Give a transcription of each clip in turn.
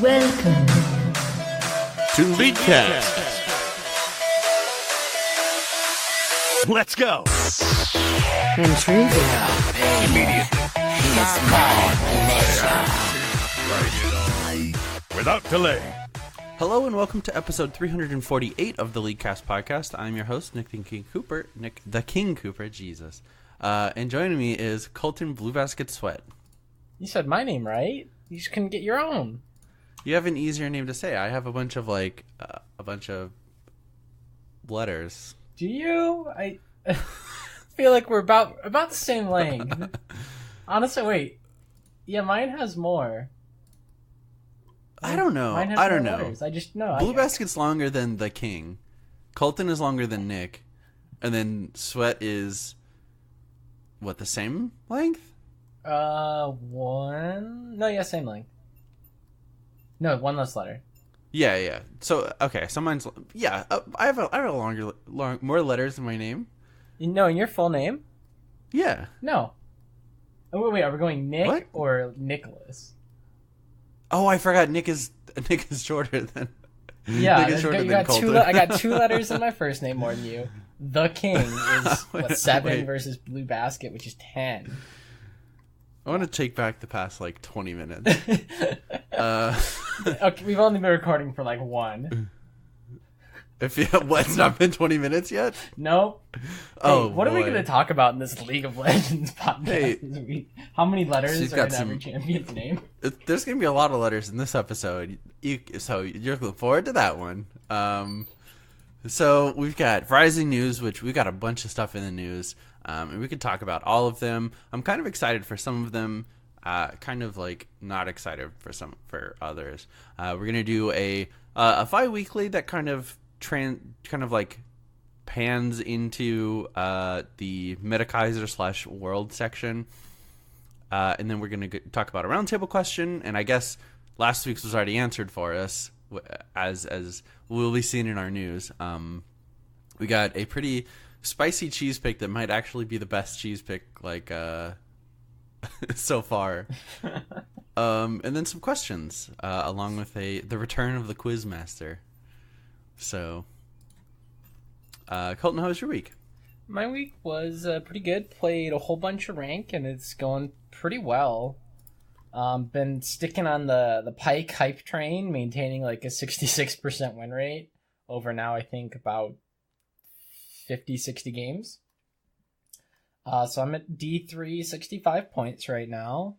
Welcome to Leadcast. Let's go. Intriguing. Without delay. Hello and welcome to episode 348 of the Leadcast podcast. I'm your host, Nick the King Cooper, Jesus. And joining me is Colton Blue Basket Sweat. You said my name right. You just couldn't get your own. You have an easier name to say. I have a bunch of letters. Do you? I feel like we're about the same length. Honestly, wait. Yeah, mine has more. I don't know. Mine has I don't more know. letters. I just know. Blue Basket's longer than the King. Colton is longer than Nick. And then Sweat is, what, the same length? One. No, yeah, same length. No, one less letter. Yeah. So, okay, so mine's, I have a more letters in my name. No, in your full name? Yeah. No. Oh, wait, are we going Nick What? or Nicholas? Oh, I forgot Nick is shorter than. Yeah, Nick is shorter you than got Colton. I got two letters in my first name more than you. The King is what, 7 Wait. versus Blue Basket, which is 10. I want to take back the past 20 minutes. Okay, we've only been recording for 1. It's not been 20 minutes yet? Nope. Oh, Hey, what are we boy. going to talk about in this League of Legends podcast Hey. this week? How many letters She's are got in every champion's name? There's going to be a lot of letters in this episode, so you're looking forward to that one. So we've got Rising News, which we got a bunch of stuff in the news, and we could talk about all of them. I'm kind of excited for some of them, kind of not excited for others. We're going to do a bi-weekly that kind of pans into the Metakaiser / world section, and then we're going to talk about a roundtable question. And I guess last week's was already answered for us, as we'll be seeing in our news. We got a pretty spicy cheese pick that might actually be the best cheese pick so far. And then some questions, along with the return of the quiz master. So, Colton, how was your week? My week was pretty good. Played a whole bunch of rank, and it's going pretty well. Been sticking on the Pike hype train, maintaining a 66% win rate over now, I think, about 50, 60 games. So I'm at D3, 65 points right now.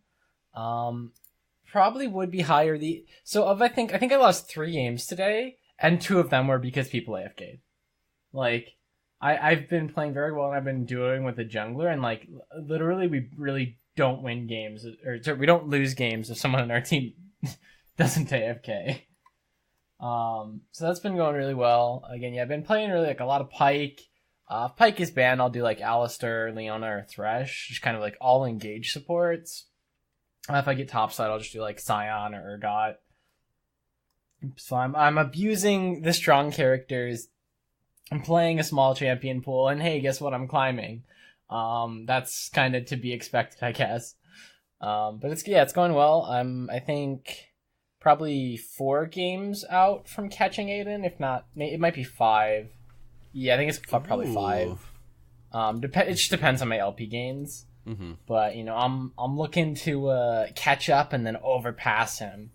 Probably would be higher. I think I lost 3 games today, and 2 of them were because people AFK'd. I've been playing very well, and I've been doing with the jungler, and literally we really don't win games, or we don't lose games if someone on our team doesn't AFK. So that's been going really well. Again, yeah, I've been playing really a lot of Pike. If Pike is banned, I'll do Alistar, Leona, or Thresh, just kind of all engage supports. If I get topside, I'll just do Scion or Urgot. So I'm abusing the strong characters. I'm playing a small champion pool, and hey, guess what? I'm climbing. That's kind of to be expected, I guess. But it's going well. I think probably 4 games out from catching Aiden. If not, it might be 5. Yeah, I think it's probably 5. It just depends on my LP gains. Mm-hmm. But I'm looking to catch up and then overpass him.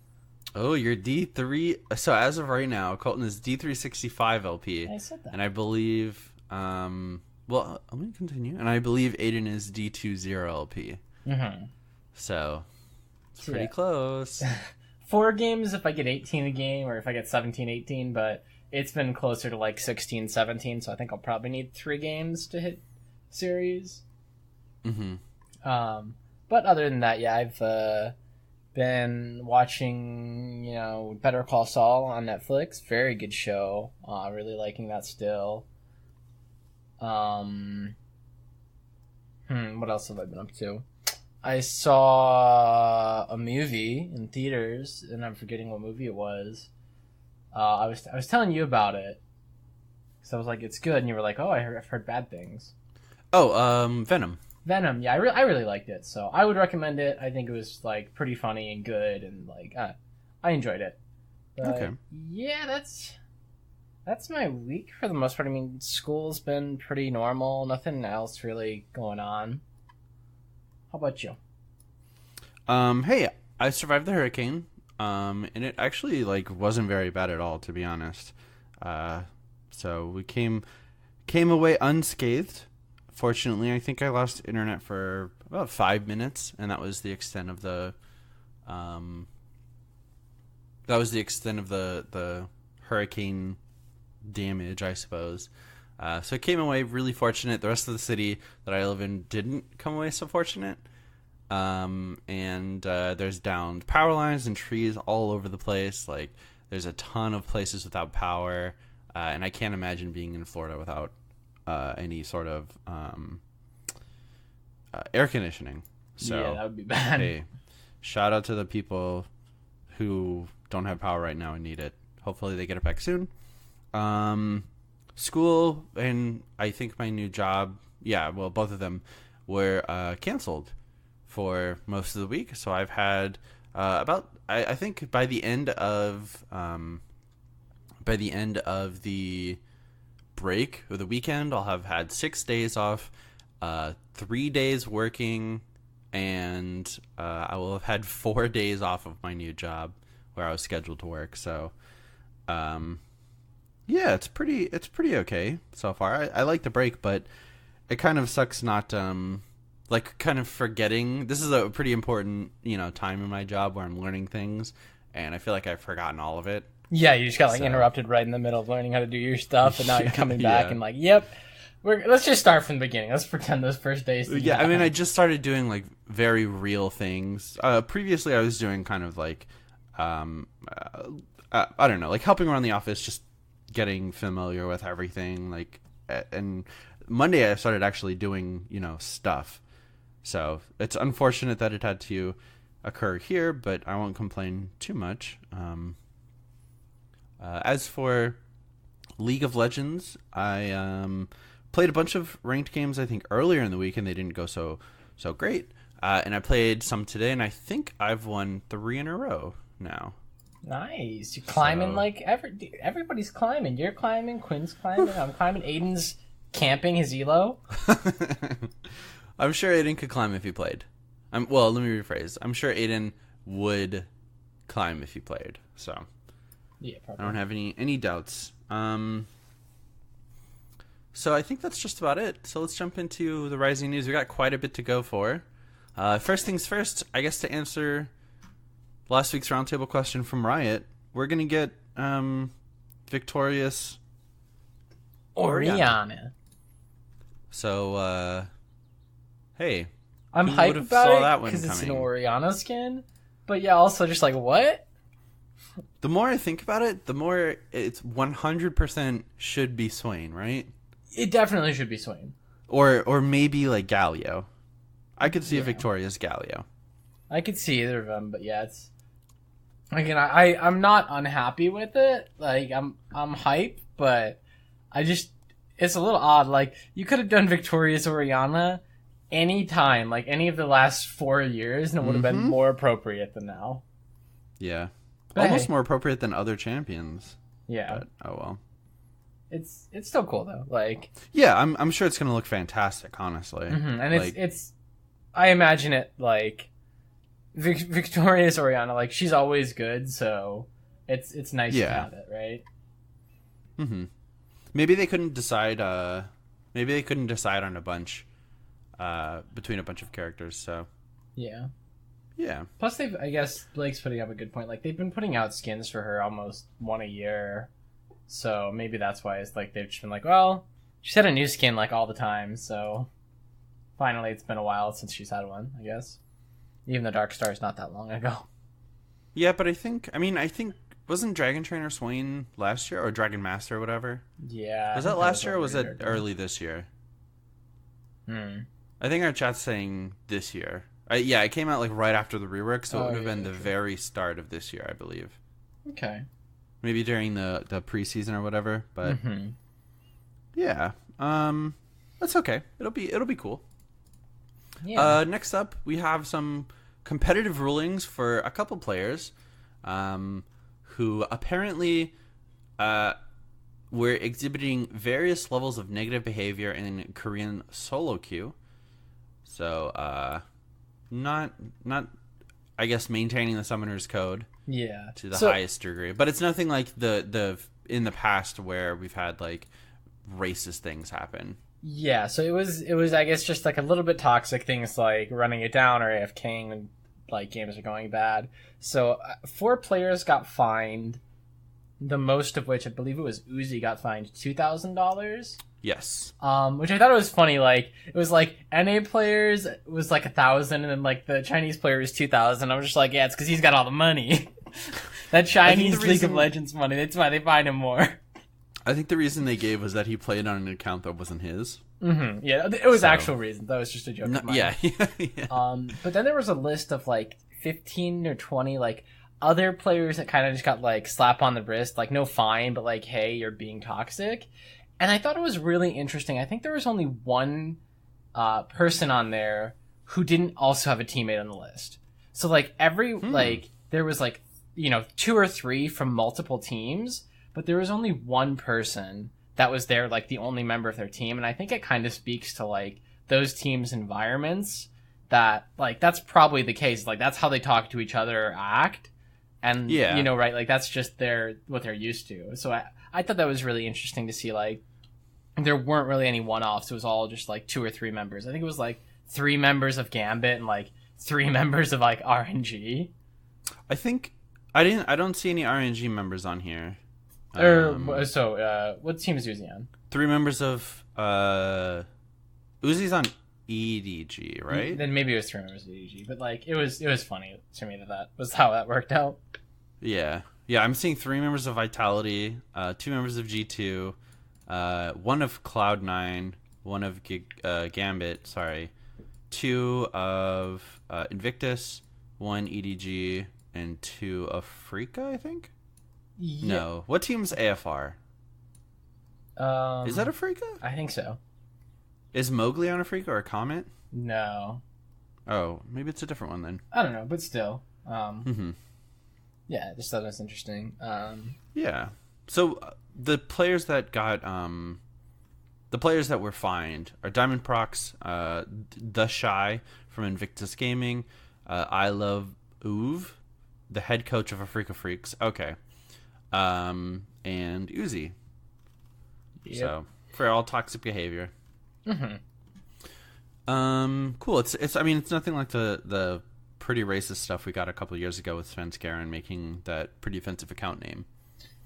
Oh, you're D3. So as of right now, Colton is D365 LP. I said that. And I believe, well, let me continue. And I believe Aiden is D20 LP. Mm-hmm. So, it's pretty close. 4 games if I get 18 a game, or if I get 17, 18, but it's been closer to 16, 17, so I think I'll probably need 3 games to hit series. Mm-hmm. But other than that, yeah, I've been watching, Better Call Saul on Netflix. Very good show. Really liking that still. What else have I been up to? I saw a movie in theaters, and I'm forgetting what movie it was. I was telling you about it, because I was like, it's good, and you were like, oh, I've heard bad things. Oh, Venom. Venom, yeah, I really liked it, so I would recommend it. I think it was pretty funny and good, and I enjoyed it. But, Okay. Yeah, that's my week for the most part. I mean, school's been pretty normal. Nothing else really going on. How about you? Hey, I survived the hurricane. And it actually wasn't very bad at all, to be honest. So we came away unscathed. Fortunately, I think I lost internet for about 5 minutes, and that was the extent of the the hurricane damage, I suppose. So I came away really fortunate. The rest of the city that I live in didn't come away so fortunate. And there's downed power lines and trees all over the place. Like, there's a ton of places without power, and I can't imagine being in Florida without any sort of air conditioning. So, yeah, that would be bad. Hey, shout out to the people who don't have power right now and need it. Hopefully they get it back soon. School and I think my new job, both of them were canceled for most of the week. So I've had I think by the end of the break or the weekend, I'll have had 6 days off, 3 days working, and I will have had 4 days off of my new job where I was scheduled to work. So, it's pretty okay so far. I like the break, but it kind of sucks not kind of forgetting. This is a pretty important time in my job where I'm learning things, and I feel like I've forgotten all of it. Yeah, you just got interrupted right in the middle of learning how to do your stuff, and now you're coming back Yeah. and yep. Let's just start from the beginning. Let's pretend those first days. Yeah, I mean, I just started doing very real things. Previously, I was doing kind of I don't know, helping around the office, just getting familiar with everything. And Monday I started actually doing stuff. So it's unfortunate that it had to occur here, but I won't complain too much. As for League of Legends, I played a bunch of ranked games, I think, earlier in the week, and they didn't go so great. And I played some today, and I think I've won 3 in a row now. Nice. You're climbing everybody's climbing. You're climbing, Quinn's climbing, I'm climbing, Aiden's camping his elo. I'm sure Aiden could climb if he played. Well, let me rephrase. I'm sure Aiden would climb if he played. So Yeah, probably. I don't have any doubts. So I think that's just about it. So let's jump into the Rising news. We got quite a bit to go for. First things first, I guess, to answer last week's roundtable question from Riot, we're going to get victorious Orianna. So, hey. I'm who hyped would've about saw it that one because it's an coming? Orianna skin. But yeah, also just what? The more I think about it, the more it's 100% should be Swain, right? It definitely should be Swain. Or maybe Galio. I could see a victorious Galio. I could see either of them, but yeah, it's again. I'm not unhappy with it. I'm hyped, but it's a little odd. You could have done victorious Orianna any time, any of the last 4 years, and it would have been more appropriate than now. Yeah. But Almost hey. more appropriate than other champions. Yeah, But, oh well. it's still cool though. Yeah, I'm sure it's gonna look fantastic, honestly. And it's I imagine it victorious Orianna. She's always good, so it's nice to have it, right? Mm-hmm. Maybe they couldn't decide. Maybe they couldn't decide on a bunch, between a bunch of characters. So Yeah. yeah. Plus, I guess Blake's putting up a good point. They've been putting out skins for her almost one a year, so maybe that's why it's they've just been well, she's had a new skin all the time. So finally, it's been a while since she's had one. I guess, even though Dark Star is not that long ago. Yeah, but I think wasn't Dragon Trainer Swain last year or Dragon Master or whatever? Yeah. Was that last year or was it early this year? I think our chat's saying this year. Yeah, it came out right after the rework, so it would have been the very start of this year, I believe. Okay. Maybe during the preseason or whatever, but yeah, that's okay. It'll be cool. Yeah. Next up, we have some competitive rulings for a couple players. who apparently were exhibiting various levels of negative behavior in Korean solo queue. So, not I guess maintaining the summoner's code. Yeah. To the highest degree, but it's nothing like the in the past where we've had like racist things happen. Yeah, so it was I guess just like a little bit toxic, things like running it down or AFKing when like games are going bad. So 4 players got fined, the most of which I believe it was Uzi got fined $2,000. Yes. Which I thought it was funny. Like it was like NA players was like 1,000, and then like the Chinese player was 2,000. I was just like, yeah, it's because he's got all the money. That Chinese League of Legends money. That's why they find him more. I think the reason they gave was that he played on an account that wasn't his. Mm-hmm. Yeah, it was actual reason. That was just a joke. No, of mine. Yeah. But then there was a list of like 15 or 20 like other players that kind of just got like slap on the wrist, like no fine, but like, hey, you're being toxic. And I thought it was really interesting. I think there was only one person on there who didn't also have a teammate on the list. So like like there was like, 2 or 3 from multiple teams, but there was only one person that was there, like the only member of their team. And I think it kind of speaks to like those teams' environments that like that's probably the case. Like that's how they talk to each other or act. And right, like that's just what they're used to. So I thought that was really interesting to see like there weren't really any one-offs. It was all just like 2 or 3 members. I think it was like 3 members of Gambit and like 3 members of like RNG. I think I don't see any RNG members on here. What team is Uzi on? 3 members of Uzi's on EDG, right? Then maybe it was 3 members of EDG, but like it was funny to me that was how that worked out. Yeah, I'm seeing 3 members of Vitality, 2 members of G2, 1 of Cloud9, 1 of Gambit, 2 of Invictus, 1 EDG, and 2 of Freaka, I think? Yeah. No. What team's AFR? Is that a Freaka? I think so. Is Mowgli on a Freaka or a Comet? No. Oh, maybe it's a different one then. I don't know, but still. Yeah, I just thought it was interesting. Yeah. So the players that got the players that were fined are Diamond Prox, The Shy from Invictus Gaming, I Love Uv, the head coach of Afrika Freaks. Okay. And Uzi. Yep. So for all toxic behavior. Cool. It's I mean it's nothing like the pretty racist stuff we got a couple years ago with Svenskeren making that pretty offensive account name.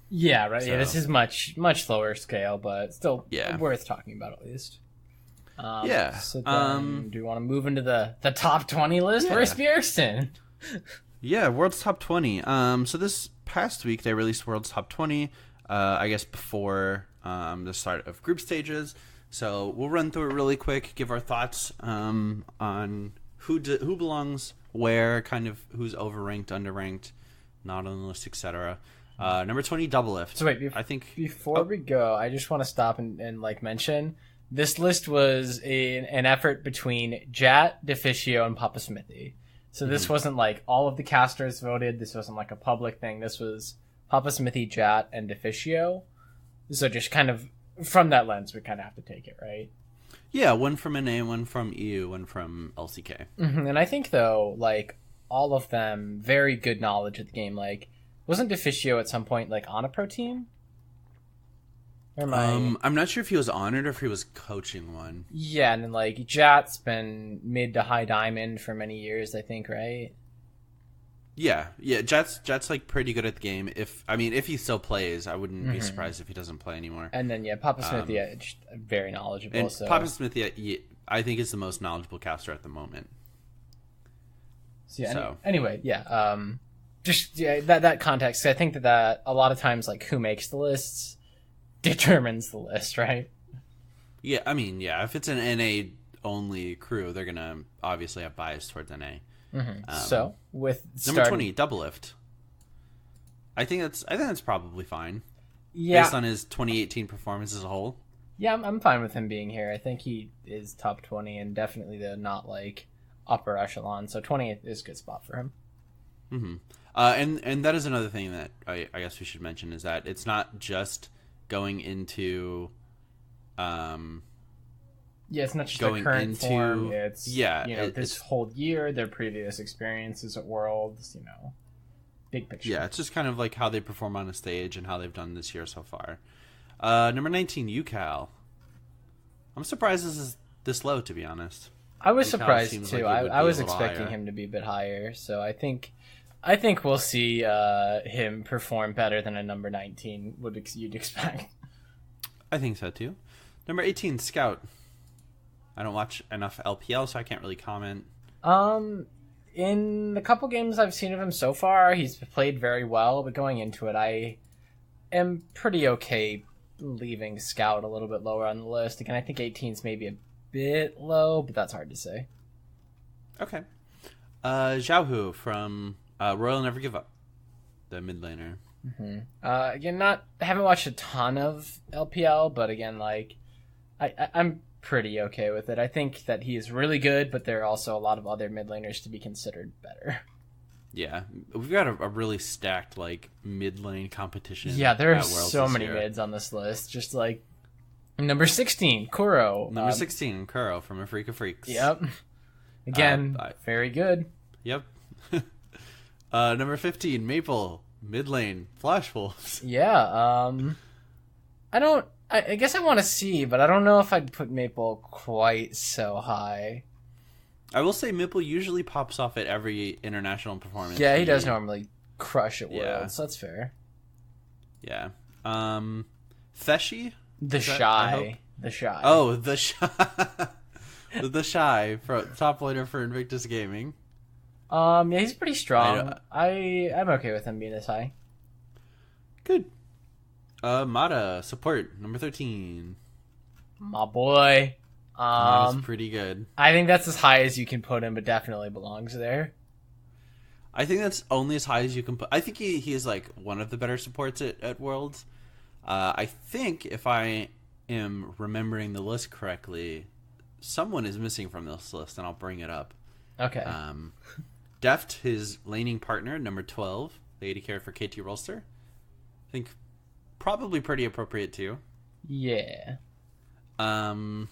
Yeah, right. So, yeah, this is much lower scale, but still worth talking about at least. So then, do you want to move into the top 20 list? Where's Bjergsen? Yeah, World's Top 20. So this past week they released World's Top 20, I guess before the start of group stages. So we'll run through it really quick, give our thoughts on who belongs where, kind of who's overranked, underranked, not on the list, etc. Number 20, Doublelift. So wait, before we go, I just want to stop and like mention this list was an effort between Jat, Deficio, and Papa Smithy. So this wasn't like all of the casters voted. This wasn't like a public thing. This was Papa Smithy, Jat, and Deficio. So just kind of from that lens, we kind of have to take it, right? Yeah, one from NA, one from EU, one from LCK. And I think though, like all of them, very good knowledge of the game. Like, wasn't Deficio at some point like on a pro team? I'm not sure if he was on it or if he was coaching one. Yeah, and then like Jat's been mid to high diamond for many years, I think, right? Yeah. Jat's like pretty good at the game. If he still plays, I wouldn't be surprised if he doesn't play anymore. And then Papa Smith, just very knowledgeable. And so. Papa Smith, I think is the most knowledgeable caster at the moment. Anyway, that context. I think that a lot of times like who makes the lists determines the list, right? Yeah, if it's an NA only crew, they're gonna obviously have bias towards NA. So with number 20, Doublelift. I think that's probably fine. Yeah, based on his 2018 performance as a whole. Yeah, I'm fine with him being here. I think he is top 20 and definitely the not like upper echelon. So 20 is a good spot for him. And that is another thing that I guess we should mention is that it's not just going into it's not just going their current into form. It's this it's whole year, their previous experiences at Worlds. Big picture. Yeah, it's just kind of like how they perform on a stage and how they've done this year so far. Number 19, UCal. I'm surprised this is this low, to be honest. I was UCal surprised seems too. like it would I be was a little expecting higher. him to be a bit higher, so I think we'll see him perform better than a number 19 you'd expect. I think so too. Number 18, Scout. I don't watch enough LPL, so I can't really comment. In the couple games I've seen of him so far, he's played very well, but going into it, I am pretty okay leaving Scout a little bit lower on the list. Again, I think 18's maybe a bit low, but that's hard to say. Okay. Xiaohu from Royal Never Give Up, the mid laner. Again, haven't watched a ton of LPL, but again, like I'm pretty okay with it. I think that he is really good, but there are also a lot of other mid laners to be considered better. Yeah, we've got a really stacked like mid lane competition. Yeah, there are at Worlds so this many year. mids on this list. Just like number 16, Kuro. Number 16, Kuro from A Freak of Freaks. Yep. Again, very good. Yep. Number 15, Maple, mid lane, Flash Wolves. Yeah. I guess I want to see, but I don't know if I'd put Maple quite so high. I will say Maple usually pops off at every international performance. Yeah, he does normally crush at Worlds. Yeah. So that's fair. Yeah. Feshi? The Is that- I Shy. hope- The Shy. Oh, the Shy. The Shy, top laner for Invictus Gaming. Yeah, he's pretty strong. I'm okay with him being this high. Good. Mata, support, number 13. My boy. Mata's pretty good. I think that's as high as you can put him, but definitely belongs there. I think that's only as high as you can put. I think he is like one of the better supports at Worlds. I think if I am remembering the list correctly, someone is missing from this list, and I'll bring it up. Okay. Deft, his laning partner, number 12, the AD carry for KT Rolster. I think probably pretty appropriate too. Yeah. 11,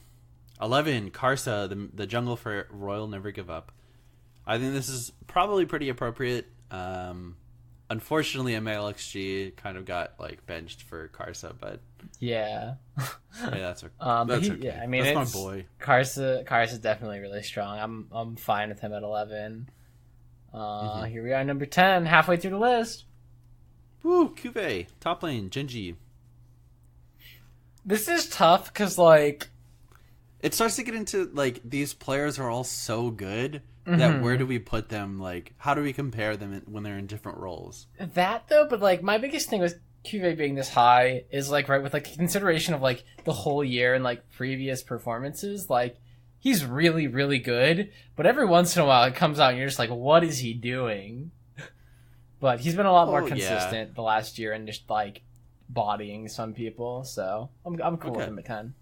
Karsa, the jungle for Royal Never Give Up. I think this is probably pretty appropriate. Unfortunately, MLXG kind of got like benched for Karsa, but Yeah. hey, that's okay. But That's okay. yeah, I mean, that's my boy. Karsa's definitely really strong. I'm fine with him at 11. Here we are, number 10, halfway through the list. Woo, Cuvée, top lane, Genji. This is tough because, like, It starts to get into like these players are all so good that where do we put them? Like, how do we compare them when they're in different roles? that though, but like my biggest thing with QV being this high is like right with like consideration of like the whole year and like previous performances, like he's really, really good, but every once in a while it comes out and you're just like, what is he doing? But he's been a lot more Oh, yeah. consistent the last year and just like bodying some people, so I'm cool with Okay. him at 10.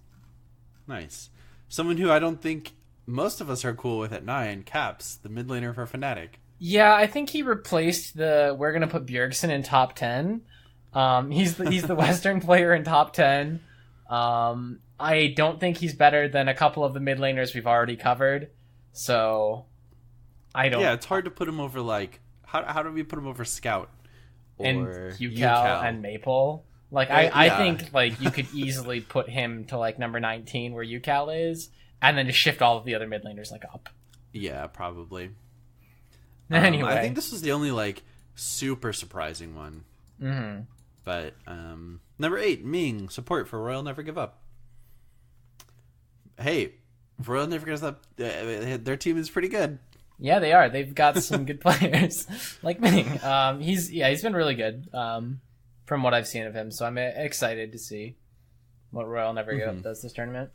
Nice. Someone who I don't think most of us are cool with at 9, Caps, the mid laner for Fnatic. Yeah, I think he replaced we're gonna put Bjergsen in top 10. He's the Western player in top 10. I don't think he's better than a couple of the mid laners we've already covered. So I don't. Yeah, it's hard to put him over like how do we put him over Scout or and UCal and Maple. Like I Yeah. think like you could easily put him to like number 19 where UCal is, and then just shift all of the other mid laners like up. Yeah, probably. Anyway, I think this was the only like super surprising one. Mm-hmm. But number 8, Ming, support for Royal Never Give Up. Hey, Royal Never Gives Up. Their team is pretty good. Yeah, they are. They've got some good players like Ming. He's been really good from what I've seen of him. So I'm excited to see what Royal Never Give Up does this tournament.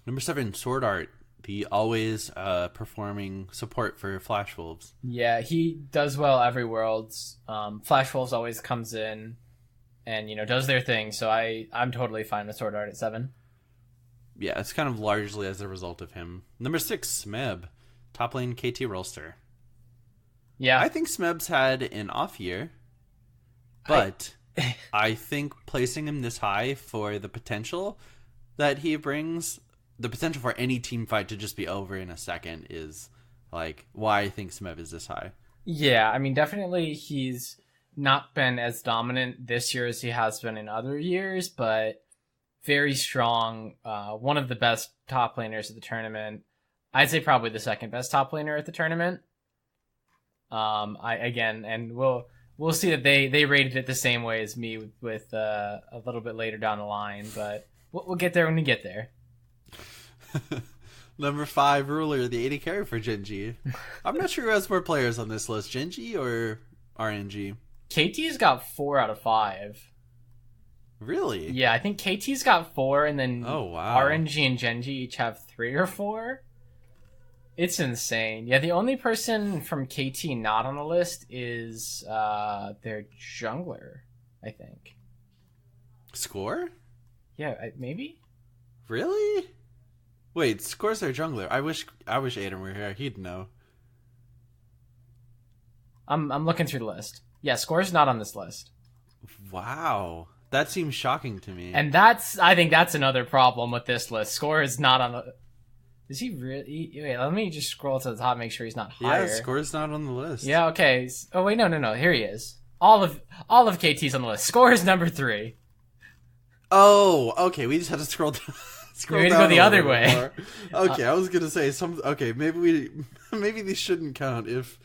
Number 7, Sword Art, the always performing support for Flash Wolves. Yeah, he does well every Worlds. Flash Wolves always comes in and does their thing. So I'm totally fine with Sword Art at 7. Yeah, it's kind of largely as a result of him. Number 6, Meb, top lane KT Rolster. Yeah. I think Smeb's had an off year, but I think placing him this high for the potential that he brings, the potential for any team fight to just be over in a second is like why I think Smeb is this high. Yeah, I mean, definitely he's not been as dominant this year as he has been in other years, but very strong. One of the best top laners at the tournament. I'd say probably the second best top laner at the tournament. We'll see that they rated it the same way as me with a little bit later down the line, but we'll get there when we get there. Number 5, Ruler, the 80 carry for Genji. I'm not sure who has more players on this list, Genji or RNG. KT's got 4 out of 5. Really? Yeah, I think KT's got 4, and then oh, wow. RNG and Genji each have 3 or 4. It's insane. Yeah, the only person from KT not on the list is their jungler, I think. Score? Yeah, maybe? Really? Wait, Score's their jungler. I wish Aiden were here. He'd know. I'm looking through the list. Yeah, Score's not on this list. Wow. That seems shocking to me. And I think that's another problem with this list. Score is not on the... Is he really... Wait, let me just scroll to the top and make sure he's not higher. Yeah, Score's not on the list. Yeah, okay. Oh, wait, no. Here he is. All of KT's on the list. Score is number 3. Oh, okay. We just had to scroll down. We're going to go the other way. More. Okay, I was going to say some... Okay, maybe these shouldn't count if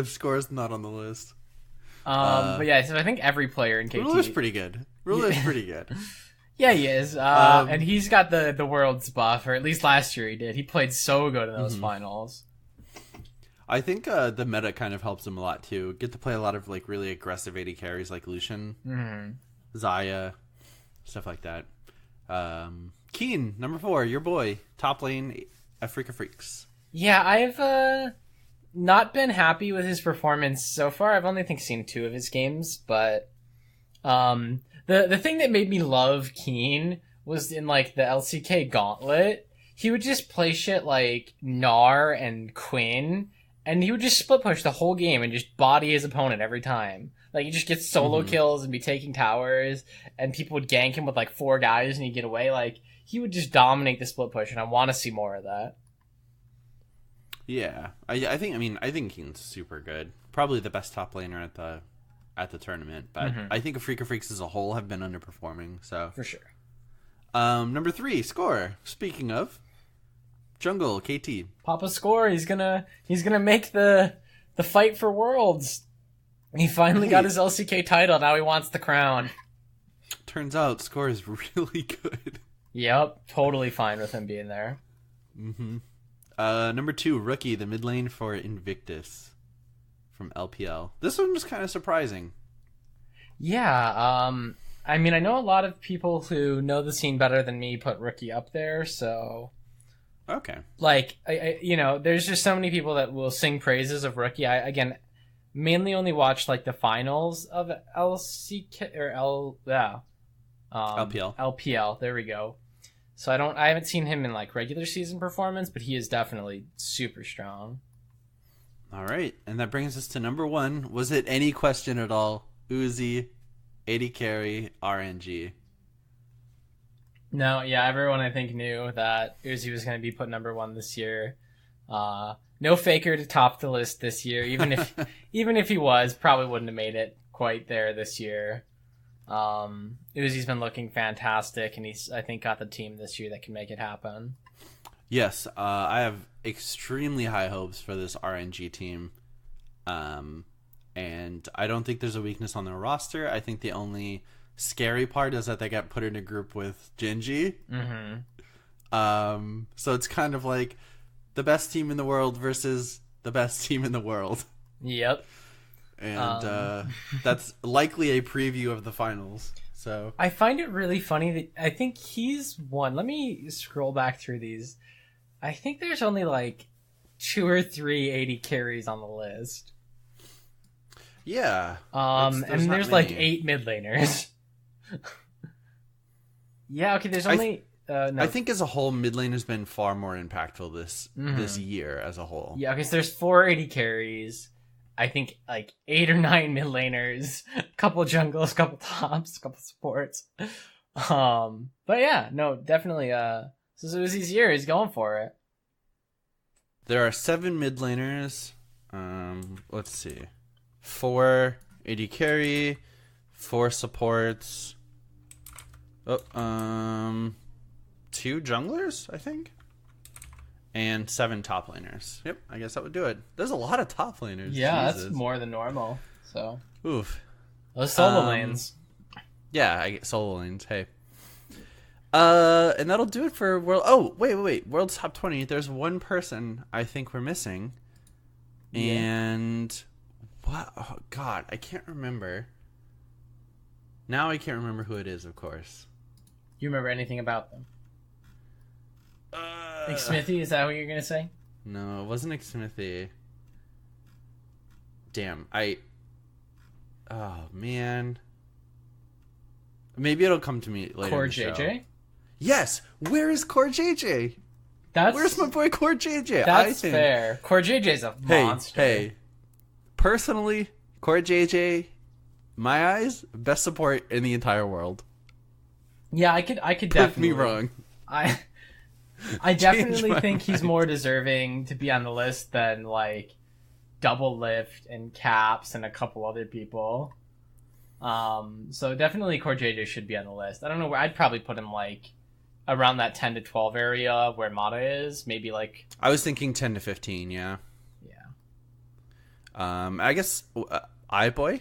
Score's not on the list. But yeah, so I think every player in KT... Ruler's pretty good. Pretty good. Yeah, he is. And he's got the world's buff, or at least last year he did. He played so good in those finals. I think the meta kind of helps him a lot, too. Get to play a lot of like really aggressive AD carries like Lucian, Xayah, stuff like that. Keen, number 4, your boy. Top lane, Africa Freaks. Yeah, I've not been happy with his performance so far. I've only seen 2 of his games, but the thing that made me love Keen was in like the LCK Gauntlet. He would just play shit like Gnar and Quinn, and he would just split push the whole game and just body his opponent every time. Like, he just gets solo kills and be taking towers, and people would gank him with like 4 guys and he'd get away. Like, he would just dominate the split push, and I want to see more of that. Yeah, I think Keen's super good. Probably the best top laner at the tournament, but I think Africa Freaks as a whole have been underperforming. So for sure. Number 3, Score. Speaking of jungle, KT. Papa Score. He's gonna make the fight for Worlds. He finally got his LCK title. Now he wants the crown. Turns out Score is really good. Yep, totally fine with him being there. Number 2, Rookie, the mid lane for Invictus from LPL. This one was kind of surprising. Yeah, I mean, I know a lot of people who know the scene better than me put Rookie up there, so... Okay. Like, I there's just so many people that will sing praises of Rookie. I, again, mainly only watched, like, the finals of LCK, or LPL. LPL, there we go. So I haven't seen him in, like, regular season performance, but he is definitely super strong. All right, and that brings us to number 1. Was it any question at all? Uzi, AD carry, RNG. No, yeah, everyone I think knew that Uzi was going to be put number 1 this year. No Faker to top the list this year. Even if he was, probably wouldn't have made it quite there this year. Uzi's been looking fantastic, and he's, I think, got the team this year that can make it happen. Yes, I have extremely high hopes for this RNG team. And I don't think there's a weakness on their roster. I think the only scary part is that they got put in a group with Genji. So it's kind of like the best team in the world versus the best team in the world. Yep. And that's likely a preview of the finals. So I find it really funny that I think he's won. Let me scroll back through these. I think there's only like 2 or 3 AD carries on the list. Yeah. And there's like 8 mid laners. Yeah, okay, there's only no. I think as a whole, mid lane has been far more impactful this year as a whole. Yeah, okay, so there's 4 AD carries. I think like 8 or 9 mid laners, a couple jungles, a couple tops, a couple supports. But yeah, no, definitely. So Susie's year is going for it. There are 7 mid laners. Let's see. 4 AD carry, 4 supports. 2 junglers, I think. And 7 top laners. Yep, I guess that would do it. There's a lot of top laners. Yeah, Jesus. that's more than normal. So Oof. those solo lanes. Yeah, I get solo lanes. Hey. And that'll do it for World. Oh, wait. World's top 20. There's one person I think we're missing. Yeah. And what? Oh, God, I can't remember. Now I can't remember who it is, of course. You remember anything about them? Like Smithy, is that what you're gonna say? No, it wasn't Smithy. Damn, oh man. Maybe it'll come to me later. Core in the show. JJ? Yes. Where is Core JJ? Where's my boy Core JJ? That's fair. Core JJ's a monster. Hey. Personally, Core JJ, my eyes, best support in the entire world. Yeah, I could Prove definitely. me wrong. I definitely think he's more deserving to be on the list than like Double Lift and Caps and a couple other people. So definitely Core JJ should be on the list. I don't know where I'd probably put him like around that 10 to 12 area where Mata is, maybe like I was thinking 10 to 15, yeah. I guess iBoy.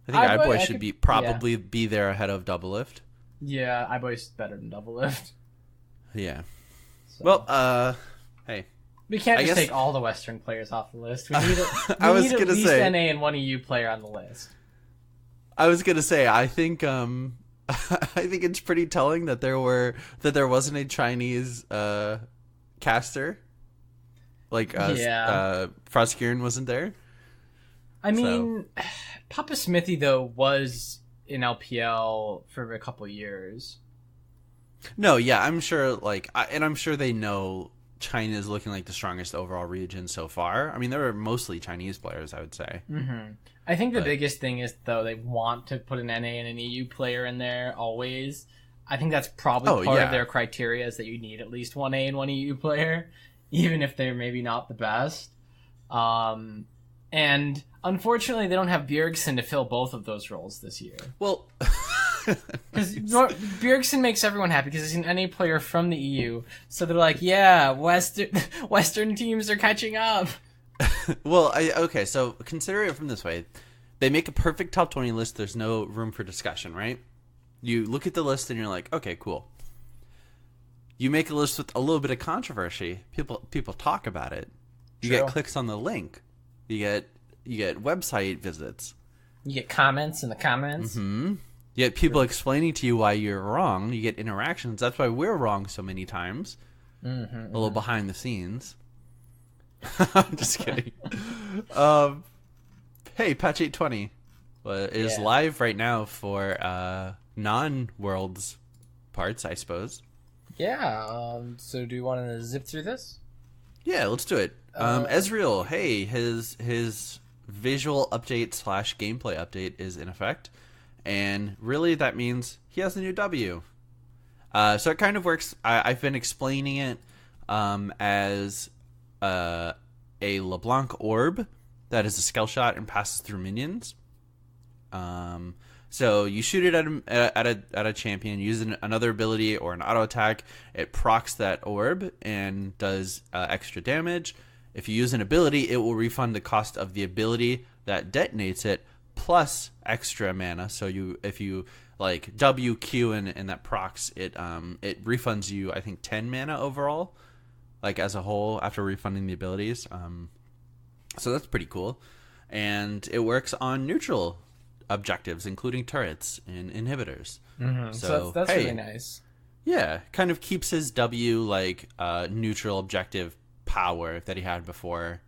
I think iBoy should be there ahead of Double Lift. Yeah, iBoy's better than Double Lift. Yeah. So. Well, hey. We can't just take all the Western players off the list. We need, I was at gonna least say, NA and one EU player on the list. I was gonna say, I think I think it's pretty telling that there wasn't a Chinese caster. Like Frostgearin wasn't there. I mean, Papa Smithy though was in LPL for a couple years. No, yeah, I'm sure. I'm sure they know China is looking like the strongest overall region so far. I mean, there were mostly Chinese players, I would say. Mm-hmm. I think the biggest thing is though they want to put an NA and an EU player in there always. I think that's probably part of their criteria is that you need at least one A and one EU player, even if they're maybe not the best. And unfortunately, they don't have Bjergsen to fill both of those roles this year. Well, because Bjergsen makes everyone happy because he's an NA player from the EU. So they're like, yeah, Western teams are catching up. Well, okay, so consider it from this way. They make a perfect top 20 list. There's no room for discussion, right? You look at the list and you're like, okay, cool. You make a list with a little bit of controversy. People talk about it. You get clicks on the link. You get website visits. You get comments in the comments. Mm-hmm. You get people explaining to you why you're wrong. You get interactions. That's why we're wrong so many times. Mm-hmm, a little behind the scenes. I'm just kidding. Hey, Patch 820 is live right now for non-Worlds parts, I suppose. Yeah. So do you want to zip through this? Yeah, let's do it. Ezreal, hey, his visual update / gameplay update is in effect, and really that means he has a new W. So it kind of works. I've been explaining it as a LeBlanc orb that is a skill shot and passes through minions. So you shoot it at a champion using another ability or an auto attack. It procs that orb and does extra damage. If you use an ability, it will refund the cost of the ability that detonates it plus extra mana. So if you like W, Q, and that procs it, it refunds you I think 10 mana overall, like as a whole after refunding the abilities. So that's pretty cool, and it works on neutral objectives, including turrets and inhibitors. Mm-hmm. So that's really nice. Yeah, kind of keeps his W like neutral objective power that he had before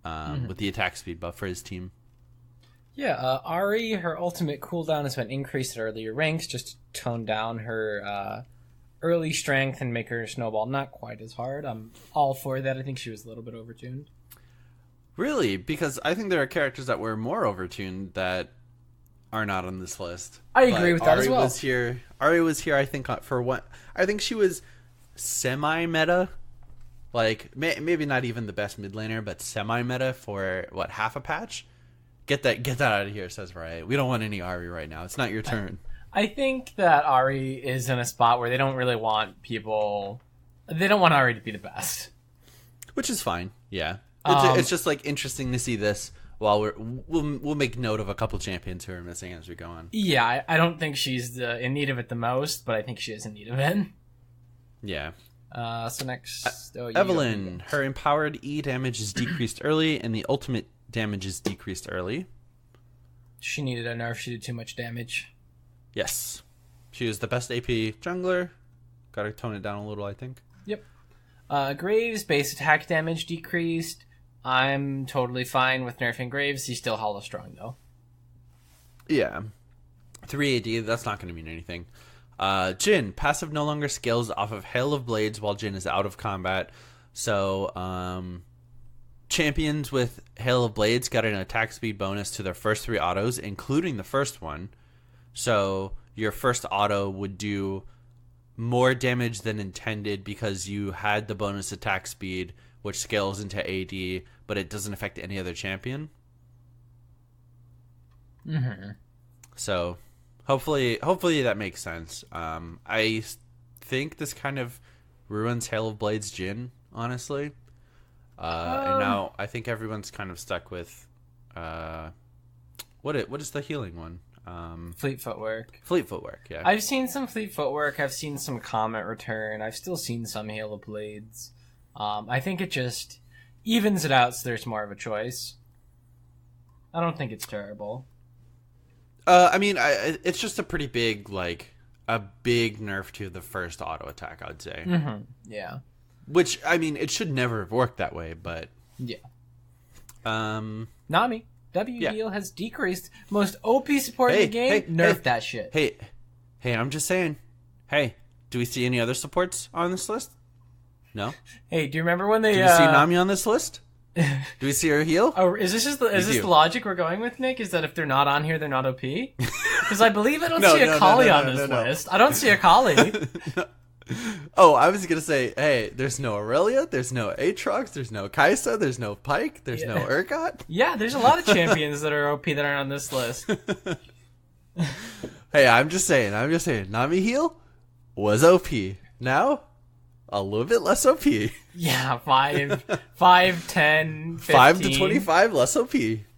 with the attack speed buff for his team. Yeah, Ari, her ultimate cooldown has been increased at earlier ranks just to tone down her early strength and make her snowball not quite as hard. I'm all for that. I think she was a little bit overtuned. Really? Because I think there are characters that were more overtuned that are not on this list. I agree with that as well. Ari was here, I think, for what? I think she was semi-meta. Like, maybe not even the best mid laner, but semi-meta for, what, half a patch? Get that out of here, says Riot. We don't want any Ari right now. It's not your turn. I think that Ari is in a spot where they don't really want people... They don't want Ari to be the best. Which is fine, yeah. It's just, like, interesting to see this while we'll make note of a couple champions who are missing as we go on. Yeah, I don't think she's in need of it the most, but I think she is in need of it. Yeah. So next... Evelyn. Her empowered E damage is decreased early, and the ultimate damage is decreased early. She needed a nerf. She did too much damage. Yes. She was the best AP jungler. Gotta tone it down a little, I think. Yep. Graves' base attack damage decreased. I'm totally fine with nerfing Graves. He's still hollow strong, though. Yeah. 3 AD, that's not going to mean anything. Jhin, passive no longer scales off of Hail of Blades while Jhin is out of combat. So, champions with Hail of Blades got an attack speed bonus to their first 3 autos, including the first one. So, your first auto would do more damage than intended because you had the bonus attack speed, which scales into AD, but it doesn't affect any other champion. Mm-hmm. So, hopefully that makes sense. I think this kind of ruins Hail of Blades Jhin, honestly. And now I think everyone's kind of stuck with what is the healing one? Fleet Footwork. Fleet Footwork, yeah. I've seen some Fleet Footwork. I've seen some Comet Return. I've still seen some Hail of Blades. I think it just evens it out so there's more of a choice. I don't think it's terrible. I mean, it's just a pretty big, a big nerf to the first auto attack, I'd say. Mm-hmm. Yeah. Which, I mean, it should never have worked that way, but... Yeah. Yeah. Nami. Heal has decreased. Most OP support in the game. Nerf that shit. Hey, I'm just saying. Hey, do we see any other supports on this list? No? Hey, do you remember when they... Do we see Nami on this list? Do we see her heal? Oh, is this the logic we're going with, Nick? Is that if they're not on here, they're not OP? Because I believe I don't see a Kali on this list. I don't see a Kali. Oh, I was going to say, hey, there's no Aurelia, there's no Aatrox, there's no Kai'Sa, there's no Pyke, there's no Urgot. Yeah, there's a lot of champions that are OP that aren't on this list. Hey, I'm just saying, Nami heal was OP. Now, a little bit less OP. Yeah, 5, 10, 15. 5 to 25 less OP.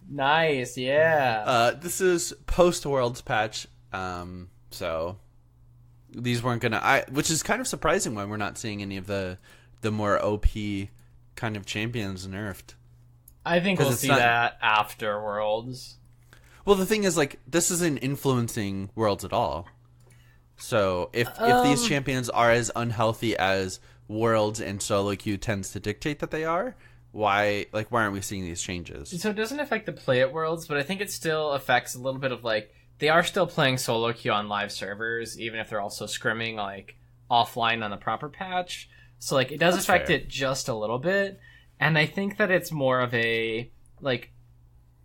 Nice, yeah. This is post-Worlds patch, so... These weren't gonna, which is kind of surprising why we're not seeing any of the more OP kind of champions nerfed. I think we'll see that after Worlds. Well, the thing is, this isn't influencing Worlds at all. So if these champions are as unhealthy as Worlds and solo queue tends to dictate that they are, why aren't we seeing these changes? So it doesn't affect the play at Worlds, but I think it still affects a little bit of they are still playing solo queue on live servers, even if they're also scrimming offline on the proper patch. So it does affect fair. It just a little bit, and I think that it's more of a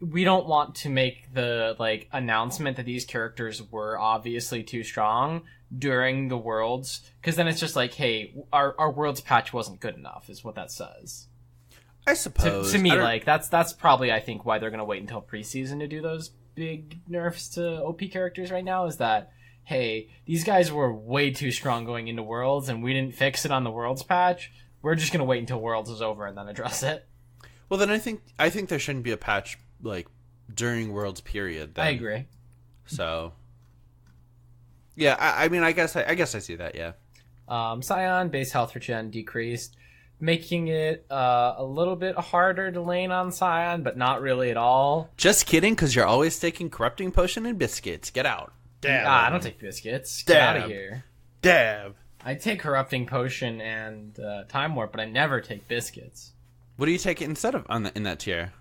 we don't want to make the announcement that these characters were obviously too strong during the Worlds, because then it's just hey, our Worlds patch wasn't good enough, is what that says. I suppose to me that's probably I think why they're gonna wait until preseason to do those big nerfs to OP characters right now, is that hey, these guys were way too strong going into Worlds and we didn't fix it on the Worlds patch. We're just gonna wait until Worlds is over and then address it. Well, then I think there shouldn't be a patch during Worlds period then. I agree. So yeah, I mean I guess I see that, yeah. Scion base health for Chen decreased, making it a little bit harder to lane on Scion, but not really at all. Just kidding, because you're always taking Corrupting Potion and Biscuits. Get out. Dab. I don't take Biscuits. Get out of here. Dab. I take Corrupting Potion and Time Warp, but I never take Biscuits. What do you take instead of in that tier?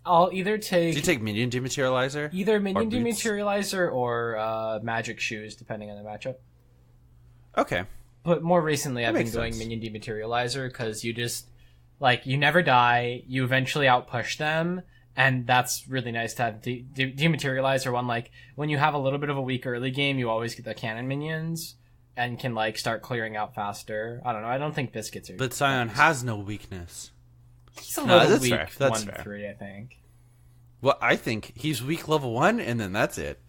I'll either take... Do you take Minion Dematerializer? Either Minion Dematerializer or Magic Shoes, depending on the matchup. Okay. But more recently, I've been doing Minion Dematerializer because Like, you never die, you eventually outpush them, and that's really nice to have. Dematerialize or one, like, when you have a little bit of a weak early game, you always get the cannon minions, and can, like, start clearing out faster. I don't know, I don't think Biscuits are... But Scion has no weakness. He's a little that's weak, fair. That's 1-3, I think. Well, I think he's weak level 1, and then that's it.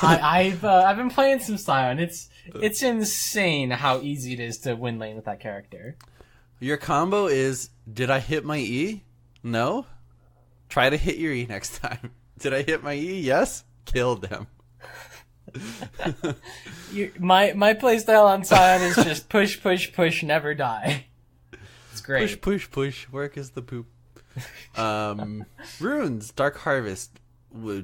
I've been playing some Scion. It's insane how easy it is to win lane with that character. Your combo is, did I hit my E? No? Try to hit your E next time. Did I hit my E? Yes? Killed them. My playstyle on Scion is just push, push, push, never die. It's great. Push, push, push. Work is the poop. Runes, Dark Harvest.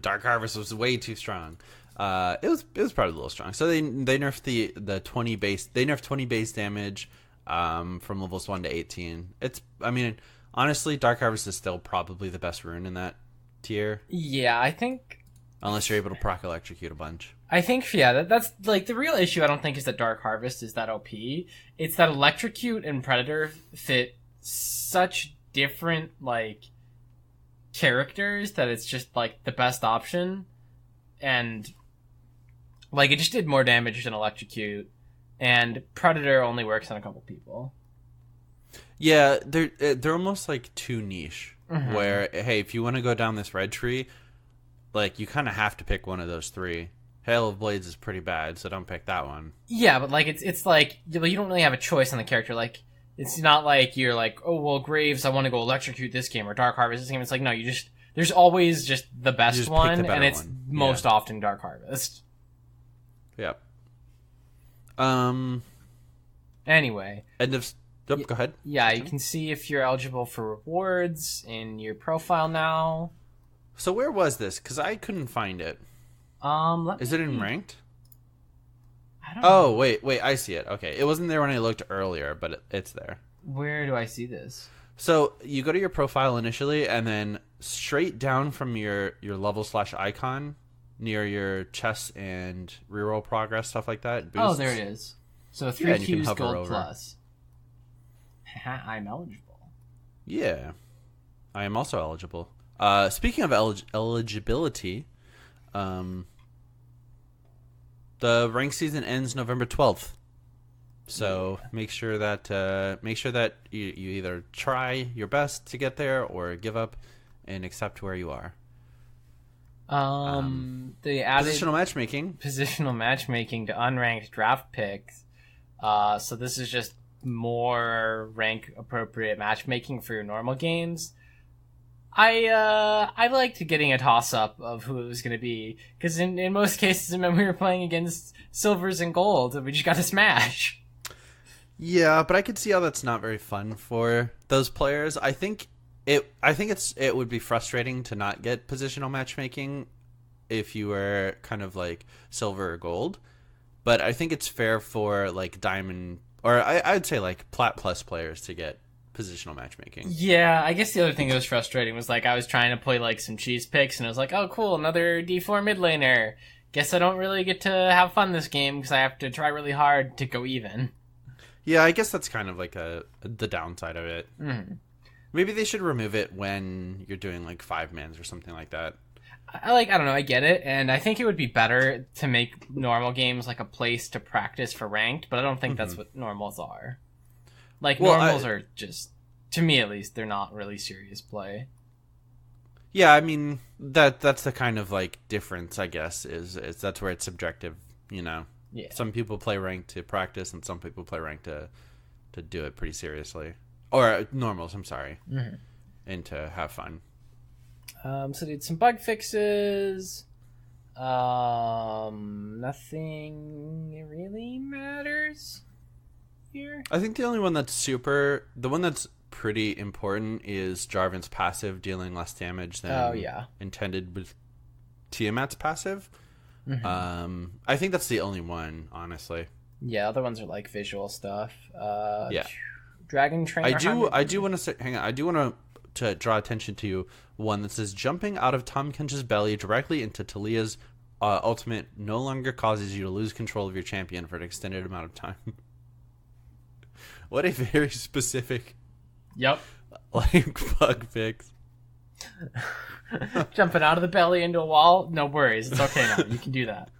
Dark Harvest was way too strong. It was probably a little strong. So they nerfed the 20 base. They nerfed 20 base damage from levels 1 to 18. Honestly, Dark Harvest is still probably the best rune in that tier. Yeah, I think. Unless you're able to proc electrocute a bunch. I think, yeah, that's like the real issue. I don't think is that Dark Harvest is that OP. It's that electrocute and Predator fit such different like characters that it's just like the best option, and like it just did more damage than electrocute, and Predator only works on a couple people. Yeah, they're almost like too niche. Mm-hmm. Where, hey, if you want to go down this red tree, like you kind of have to pick one of those three. Hail of Blades is pretty bad, so don't pick that one. Yeah, but like it's like you don't really have a choice on the character. Like it's not like you're like, oh well, Graves, I want to go electrocute this game, or Dark Harvest this game. It's like no, you just there's always just the best one, and it's most often Dark Harvest. Yep. Anyway. Go ahead. Yeah, you can see if you're eligible for rewards in your profile now. So where was this? Because I couldn't find it. Is it in ranked? I don't know. Wait, I see it. Okay, it wasn't there when I looked earlier, but it's there. Where do I see this? So you go to your profile initially, and then straight down from your level / icon near your chess and reroll progress, stuff like that. Boosts. Oh, there it is. So 3 Qs gold over. Plus. I'm eligible. Yeah, I am also eligible. Speaking of eligibility, the rank season ends November 12th. So make sure that you either try your best to get there or give up and accept where you are. They added positional matchmaking to unranked draft picks. So this is just more rank appropriate matchmaking for your normal games. I liked getting a toss up of who it was going to be, because in most cases, when we were playing against silvers and gold, we just got to smash. Yeah, but I could see how that's not very fun for those players. I think it would be frustrating to not get positional matchmaking if you were kind of like silver or gold. But I think it's fair for like diamond, or I'd say like plat plus players to get positional matchmaking. Yeah, I guess the other thing that was frustrating was like I was trying to play like some cheese picks, and I was like, oh cool, another D4 mid laner. Guess I don't really get to have fun this game because I have to try really hard to go even. Yeah, I guess that's kind of like the downside of it. Mm-hmm. Maybe they should remove it when you're doing like 5-mans or something like that. I don't know, I get it, and I think it would be better to make normal games like a place to practice for ranked, but I don't think that's what normals are. Like, normals are just, to me at least, they're not really serious play. Yeah, I mean, that's the kind of, like, difference, I guess, is that's where it's subjective, you know? Yeah. Some people play ranked to practice, and some people play ranked to do it pretty seriously. Or normals, I'm sorry. Mm-hmm. And to have fun. So did some bug fixes. Nothing really matters here. I think the only one that's pretty important is Jarvan's passive, dealing less damage than intended with Tiamat's passive. Mm-hmm. I think that's the only one, honestly. Yeah, other ones are like visual stuff. Yeah. Dragon Trainer. I do want to say, hang on. I do want to draw attention to one that says jumping out of Tahm Kench's belly directly into Talia's ultimate no longer causes you to lose control of your champion for an extended amount of time. What a very specific, Yep. like, bug fix. Jumping out of the belly into a wall? No worries. It's okay now. You can do that.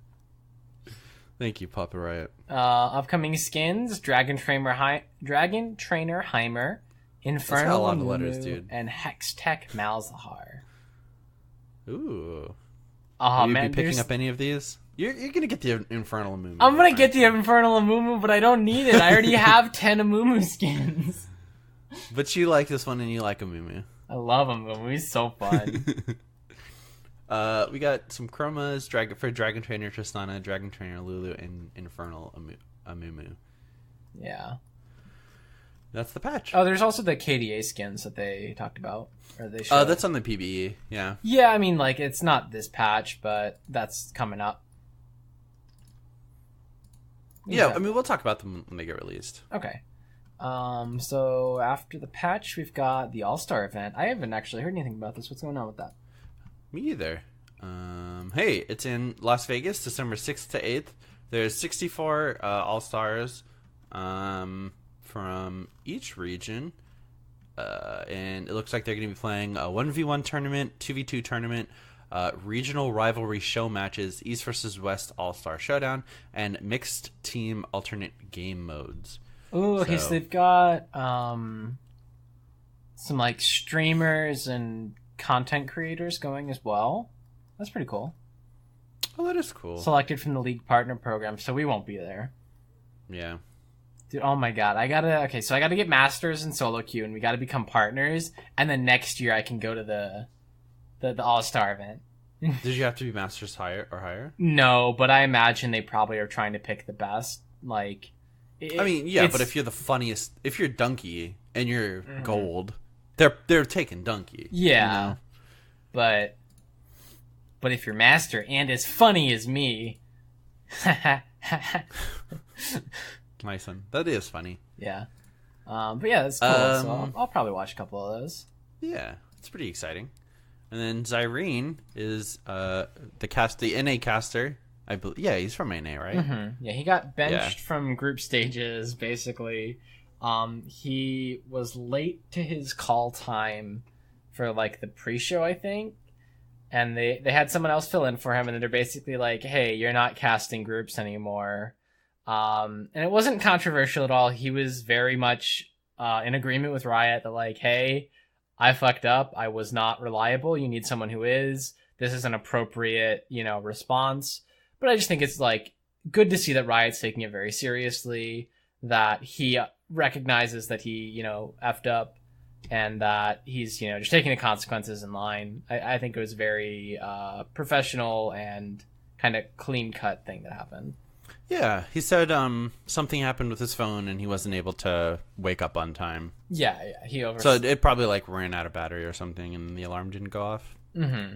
Thank you, Papa Riot. Upcoming skins: Dragon Trainer Heimer, That's got a Infernal lot of letters, Amumu, dude. and Hextech Malzahar. Ooh. Oh Will you man, be picking up any of these? You're gonna get the Infernal Amumu. I'm gonna right? get the Infernal Amumu, but I don't need it. I already have 10 Amumu skins. But you like this one and you like Amumu. I love Amumu. He's so fun. We got some chromas for Dragon Trainer Tristana, Dragon Trainer Lulu, and Infernal Amumu. Yeah. That's the patch. Oh, there's also the KDA skins that they talked about. Or they showed. That's on the PBE, yeah. Yeah, I mean, like, it's not this patch, but that's coming up. Yeah, I mean, we'll talk about them when they get released. Okay. So after the patch, we've got the All-Star event. I haven't actually heard anything about this. What's going on with that? Me either. Hey, it's in Las Vegas, December 6th to 8th. There's 64 All-Stars from each region. And it looks like they're going to be playing a 1v1 tournament, 2v2 tournament, regional rivalry show matches, East versus West All-Star Showdown, and mixed team alternate game modes. Oh, okay, so they've got some like streamers and content creators going as well. That's pretty cool. Oh, that is cool. Selected from the League Partner Program, so we won't be there. Yeah. Dude, oh my god, I gotta get Masters and Solo Queue, and we gotta become partners, and then next year I can go to the All-Star event. Did you have to be Masters higher? No, but I imagine they probably are trying to pick the best. Like, I mean, yeah, but if you're the funniest, if you're Donkey and you're gold, they're taking Donkey. Yeah, you know? but if you're Master and as funny as me, Nice one. That is funny. yeah. But yeah, that's cool. So I'll probably watch a couple of those. Yeah, it's pretty exciting. And then Zyrene is the NA caster. I believe. Yeah, he's from NA, right? Mm-hmm. Yeah, he got benched from group stages. Basically, he was late to his call time for like the pre-show, I think, and they had someone else fill in for him, and they're basically like, "Hey, you're not casting groups anymore." And it wasn't controversial at all. He was very much in agreement with Riot that like, "Hey, I fucked up. I was not reliable. You need someone who is. This is an appropriate, response." But I just think it's like good to see that Riot's taking it very seriously, that he recognizes that he, effed up, and that he's, just taking the consequences in line. I think it was very professional and kind of clean cut thing that happened. Yeah, he said something happened with his phone and he wasn't able to wake up on time. Yeah, he So it probably like ran out of battery or something, and the alarm didn't go off. Mm-hmm.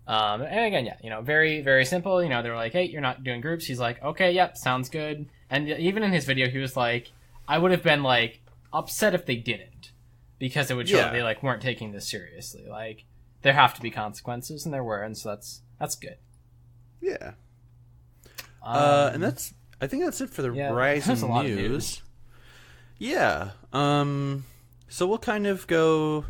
And again, yeah, very, very simple. They were like, "Hey, you're not doing groups." He's like, "Okay, yep, sounds good." And even in his video, he was like, "I would have been like upset if they didn't, because it would show that they like weren't taking this seriously. Like there have to be consequences, and there were, and so that's good." Yeah. And I think that's it for the Rising news. Yeah. So we'll kind of go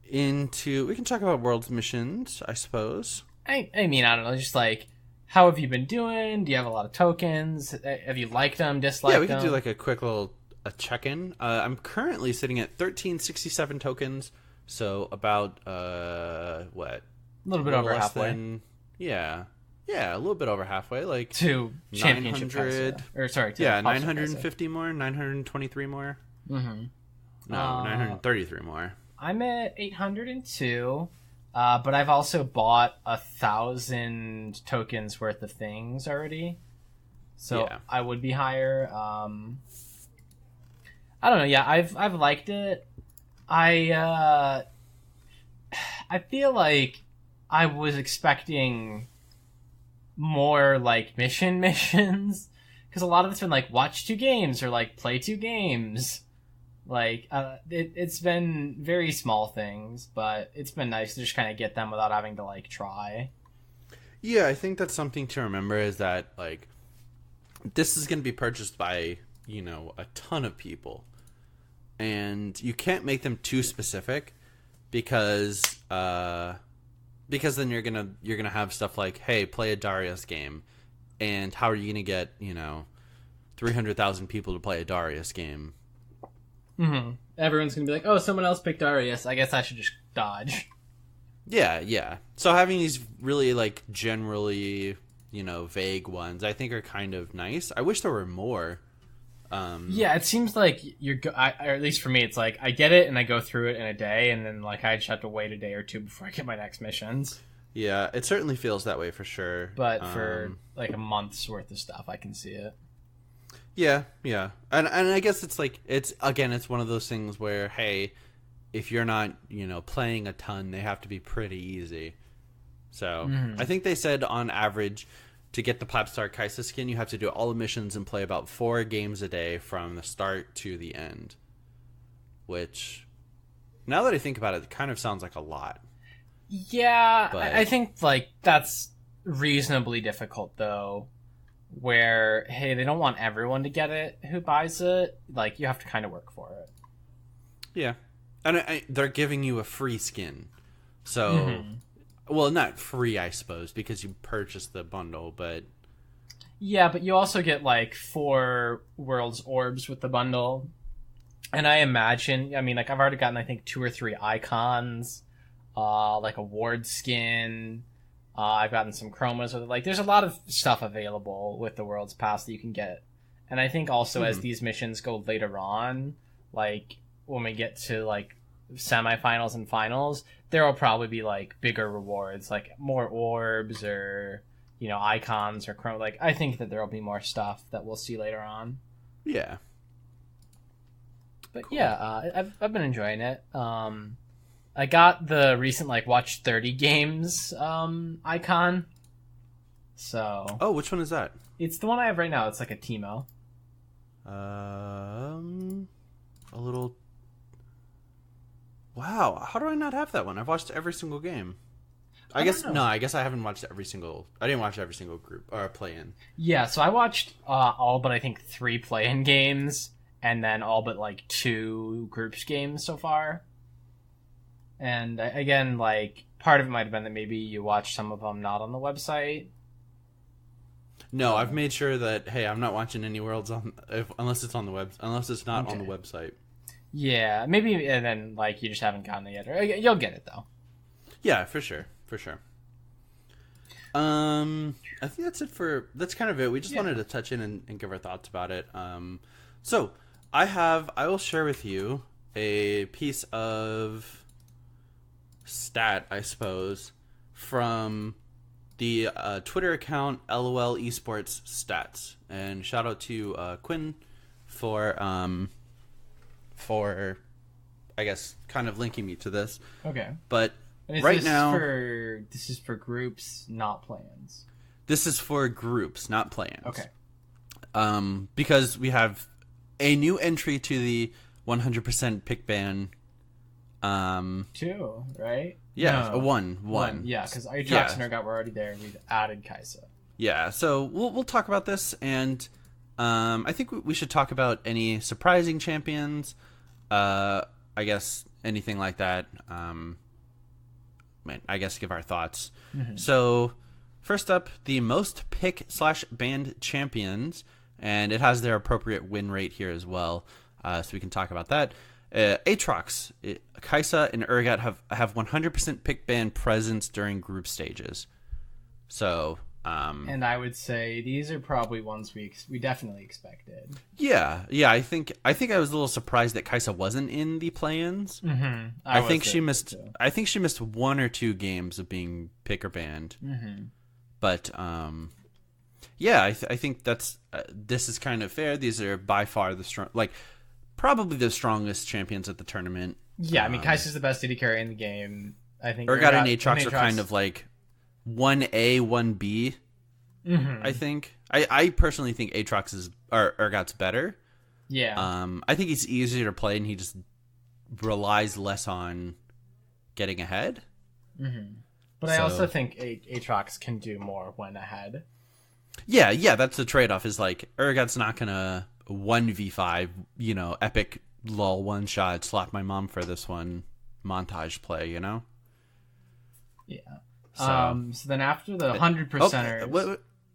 into, we can talk about World's missions, I suppose. I mean, I don't know, just like, how have you been doing? Do you have a lot of tokens? Have you liked them, disliked them? Yeah, we can do like a quick little check-in. I'm currently sitting at 1367 tokens, so about, what? A little bit over halfway. Yeah, a little bit over halfway, like to championship 900, or sorry, to 950 more, 923 more. Mm-hmm. No, 933 more. I'm at 802, but I've also bought 1,000 tokens worth of things already, so I would be higher. I don't know. Yeah, I've liked it. I feel like I was expecting more like missions, because a lot of it's been like watch 2 games or like play 2 games. Like it's been very small things, but it's been nice to just kind of get them without having to like try. Yeah, I think that's something to remember, is that like this is going to be purchased by a ton of people. and you can't make them too specific because then you're gonna have stuff like, hey, play a Darius game, and how are you gonna get 300,000 people to play a Darius game? Mm-hmm. Everyone's gonna be like, oh, someone else picked Darius. I guess I should just dodge. Yeah. So having these really like generally, vague ones, I think are kind of nice. I wish there were more. Yeah, it seems like or at least for me, it's like I get it and I go through it in a day, and then like I just have to wait a day or two before I get my next missions. Yeah, it certainly feels that way for sure. But for like a month's worth of stuff, I can see it. Yeah, and I guess it's like it's one of those things where, hey, if you're not playing a ton, they have to be pretty easy. So I think they said on average, to get the Popstar Kaisa skin, you have to do all the missions and play about 4 games a day from the start to the end. Which, now that I think about it, it kind of sounds like a lot. Yeah, But I think like that's reasonably difficult though. Where, hey, they don't want everyone to get it who buys it. Like, you have to kind of work for it. yeah, and they're giving you a free skin, so well, not free, I suppose, because you purchased the bundle, but Yeah, but you also get like 4 World's Orbs with the bundle. And I imagine, I mean, like I've already gotten, I think, 2 or 3 icons, like a ward skin. I've gotten some chromas with it. Like, there's a lot of stuff available with the World's Pass that you can get. And I think also as these missions go later on, like when we get to like semifinals and finals, there will probably be like bigger rewards, like more orbs or icons or chroma. Like, I think that there will be more stuff that we'll see later on. yeah. But cool. Yeah, I've been enjoying it. I got the recent like watch 30 games icon. So Oh, which one is that? it's the one I have right now. It's like a Teemo. A little. Wow, how do I not have that one? I've watched every single game. I guess don't know. I guess I haven't watched every single. I didn't watch every single group or play-in. Yeah, so I watched all but I think 3 play-in games, and then all but like 2 groups games so far. And again, like part of it might have been that maybe you watched some of them not on the website. No, I've made sure that I'm not watching any worlds unless it's on the unless it's not on the Okay. website. Yeah, maybe, and then like you just haven't gotten it yet, or you'll get it though. Yeah, for sure. I think that's kind of it. We just wanted to touch in and give our thoughts about it. So I will share with you a piece of stat, I suppose, from the Twitter account LOL Esports Stats, and shout out to Quinn for I guess kind of linking me to this. Okay. But And right now, this is for groups, not plans. this is for groups, not plans. Okay. Because we have a new entry to the 100% pick ban. 2, right? Yeah, No. one. Yeah, because Ajax Yeah. and Urgot were already there, and we've added Kaisa. Yeah, so we'll talk about this, and I think we should talk about any surprising champions. I guess anything like that. I guess give our thoughts. So first up, the most pick/banned champions, and it has their appropriate win rate here as well. So we can talk about that. Aatrox, Kaisa, and Urgot have 100% pick ban presence during group stages. So, And I would say these are probably ones we definitely expected. yeah. I think I was a little surprised that Kaisa wasn't in the play-ins. Mm-hmm. I think she missed 1 or 2 games of being pick or banned. Mm-hmm. But yeah, I think that's this is kind of fair. These are by far probably the strongest champions at the tournament. Yeah, I mean, Kaisa's the best AD carry in the game. I think Urgot and Aatrox are kind of like 1A, 1B. Mm-hmm. I think. I personally think Aatrox Urgot's better. Yeah. I think he's easier to play, and he just relies less on getting ahead. Mm-hmm. But I also think Aatrox can do more when ahead. Yeah, that's the trade-off. Is like Urgot's not gonna 1v5, epic lull one shot, slap my mom for this one montage play, you know? Yeah. So then after the 100%ers...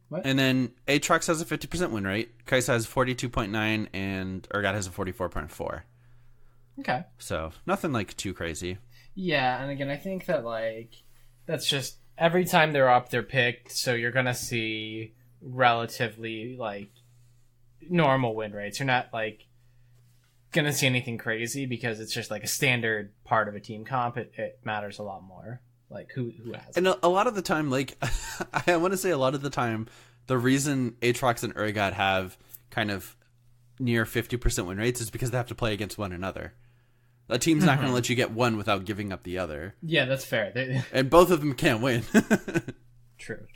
What? And then Aatrox has a 50% win rate. Kai'Sa has 42.9, and Urgot has a 44.4. Okay. So nothing like too crazy. Yeah, and again, I think that like that's just every time they're up, they're picked. So you're gonna see relatively like normal win rates. You're not like gonna see anything crazy because it's just like a standard part of a team comp. It matters a lot more. Like who has and a lot of the time, like I want to say a lot of the time, the reason Aatrox and Urgot have kind of near 50% win rates is because they have to play against one another. A team's not going to let you get one without giving up the other. Yeah, that's fair. And both of them can't win. True.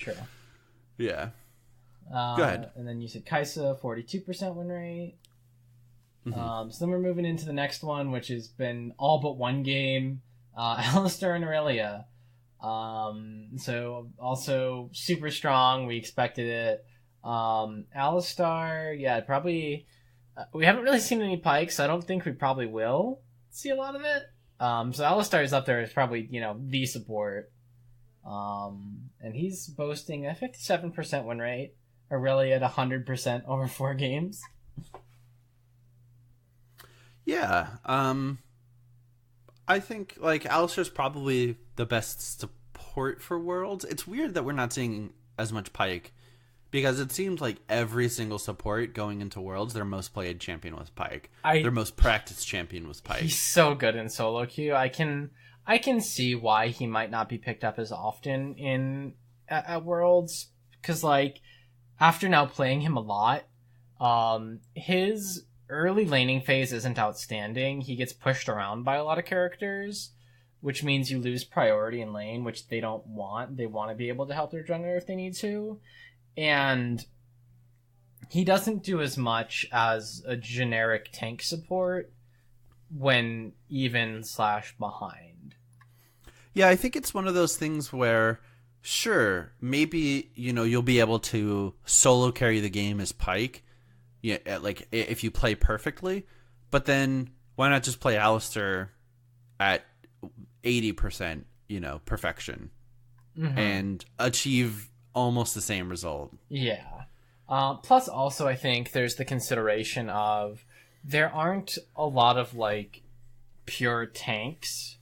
Yeah. Go ahead. And then you said Kai'Sa, 42% win rate. So then we're moving into the next one, which has been all but one game. Alistar and Aurelia. So also super strong. We expected it. Alistar, yeah, probably. We haven't really seen any Pikes. So I don't think we probably will see a lot of it. So Alistar is up there as probably the support. And he's boasting a 57% win rate. Aurelia at 100% over 4 games. Yeah. I think like Alistar's probably the best support for Worlds. It's weird that we're not seeing as much Pyke because it seems like every single support going into Worlds, their most played champion was Pyke. Their most practiced champion was Pyke. He's so good in solo queue. I can see why he might not be picked up as often at Worlds because like after now playing him a lot, his early laning phase isn't outstanding. He gets pushed around by a lot of characters, which means you lose priority in lane, which they don't want. They want to be able to help their jungler if they need to. And he doesn't do as much as a generic tank support when even/behind. Yeah, I think it's one of those things where, sure, maybe, you'll be able to solo carry the game as Pyke, yeah, like if you play perfectly, but then why not just play Alistar at 80%, perfection and achieve almost the same result? Yeah. Plus, also, I think there's the consideration of there aren't a lot of like pure tanks